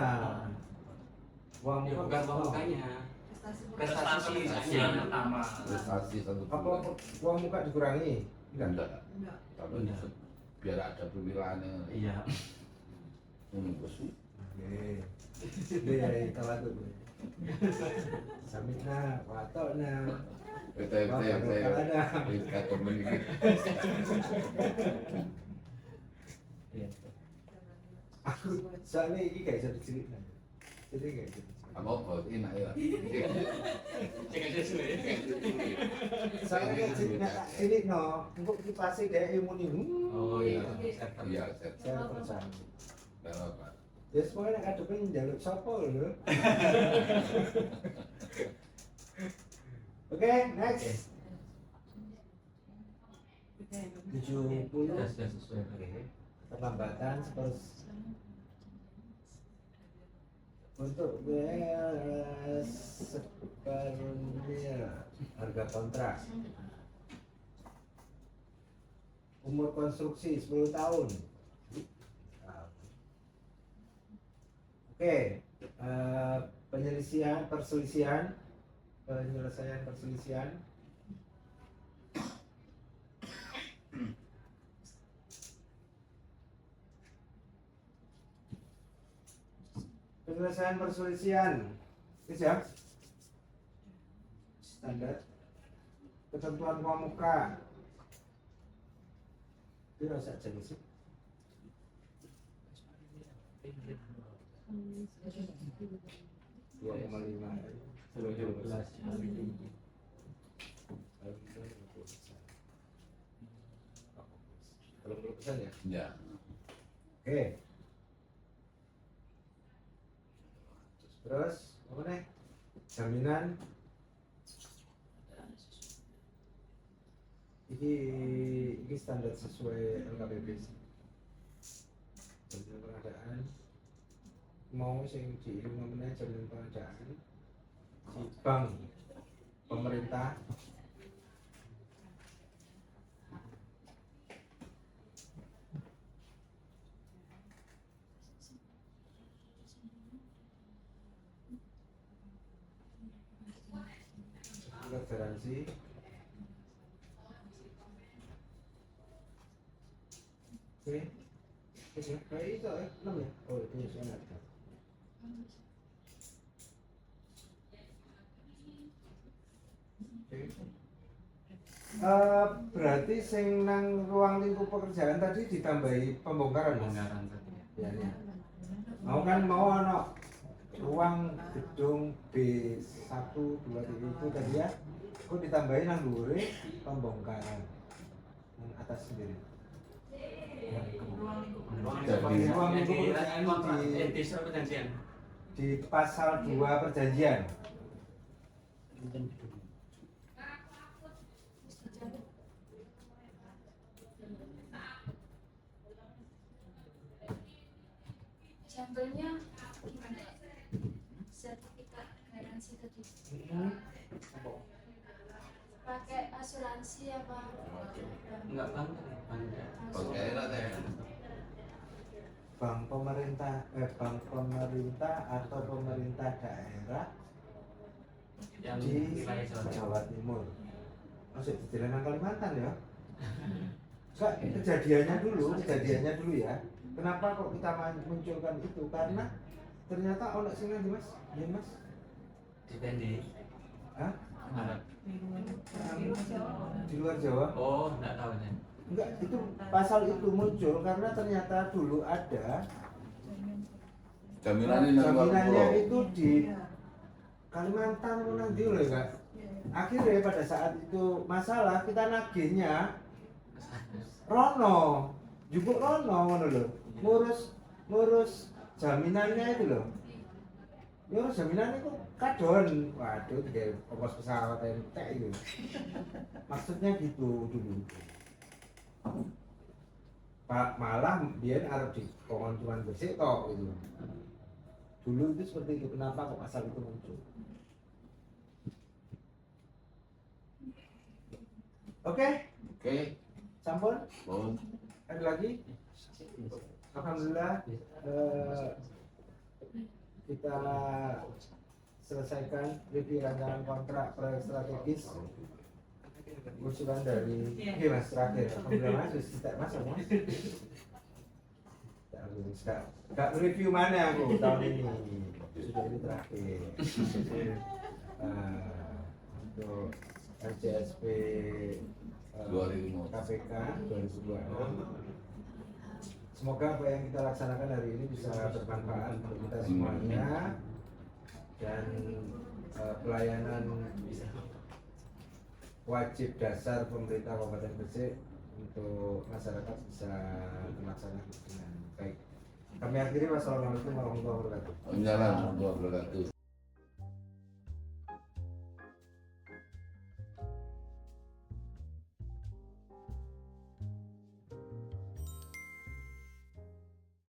Uang Ya bukan uang mukanya. Prestasi Prestasi Prestasi sisanya. yang pertama. Prestasi satu apa uang muka dikurangi? Enggak. Enggak. enggak. Kalau Enggak. biar ada pemilahannya. Iya. Bos. Oke. Iya, kalau tuh. Samina, watokna. Betul. Kata meniki. Aku soalnya ini gak bisa dicerita. Jadi gak bisa. Apa enak ya. Jangan sesuai. Soalnya kan cerita ini no, untuk dipasang kayak imun ini. Oh iya. Iya, set. Saya percaya. Enggak apa. Ya semuanya ada pengen jaluk sopo lho. Oke, next. 70. Sudah sesuai. Oke. Keterlambatan untuk seperlunya harga kontrak. Umur konstruksi 10 tahun. Oke, penyelesaian perselisihan. Penyelesaian perselisihan. Bisa? Standar. Ketentuan pramuka. Itu rasa jadi sih. Dua koma lima. 12. Kalau 20% ya. Ya. Oke. Terus apa nih? Jaminan. Ini standar sesuai LKPP. Jaminan pengadaan. Mau sing diumumnya jaminan pengadaan. Si bank pemerintah. Garansi. Oke. Kayak itu ya, 6 ya? Oh, itu sudah ada. Berarti sing nang ruang lingkup pekerjaan tadi ditambahi pembongkaran, Mas? Pembongkaran tadi. Ya, ya. Mau ono ruang gedung B1, 2, 3 itu tadi ya. Aku ditambahin nang dhuwure pembongkaran. Nang atas sendiri. Jadi Ruang lingkup pekerjaan di surat perjanjian. di pasal 2 perjanjian. Sampelnya gimana? Sertifikat garansi tadi. Pakai asuransi apa? Enggak bang. Oke, enak deh. Bank pemerintah atau pemerintah daerah Yang di wilayah Jawa Timur. Masuk di Jalan Kalimantan ya? Enggak, kejadiannya dulu ya. Kenapa kok kita munculkan itu? Karena ternyata ono sing ndi Mas? Nggih Mas? Dipendi. Hah? Arab. Di luar Jawa? Oh, enggak tahu saya. Enggak, itu pasal itu muncul karena ternyata dulu ada jaminannya itu di Kalimantan mana ndi lho Kak. Akhirnya pada saat itu masalah kita nagihnya Rono, jupuk Rono ngono lho. Ngurus jaminannya itu loh. Ngurus jaminannya itu kadon. Waduh, kayak ongkos pesawat entek itu. Maksudnya gitu dulu. Pak malah biar arep di cuman bersih tok gitu. Dulu itu seperti itu. Kenapa kok pasal itu muncul? Oke, sampun. Ada lagi? Alhamdulillah kita selesaikan review rancangan kontrak proyek strategis usulan dari Iya. oke mas terakhir alhamdulillah mas wis tidak mas mas gak review mana aku tahun ini sudah ini terakhir untuk RCSP 2005. KPK 2026. Semoga apa yang kita laksanakan hari ini bisa bermanfaat untuk kita semuanya dan pelayanan wajib dasar pemerintah Kabupaten Gresik untuk masyarakat bisa terlaksana dengan baik. Kami akhiri wassalamualaikum warahmatullahi wabarakatuh. Waalaikumsalam warahmatullahi wabarakatuh.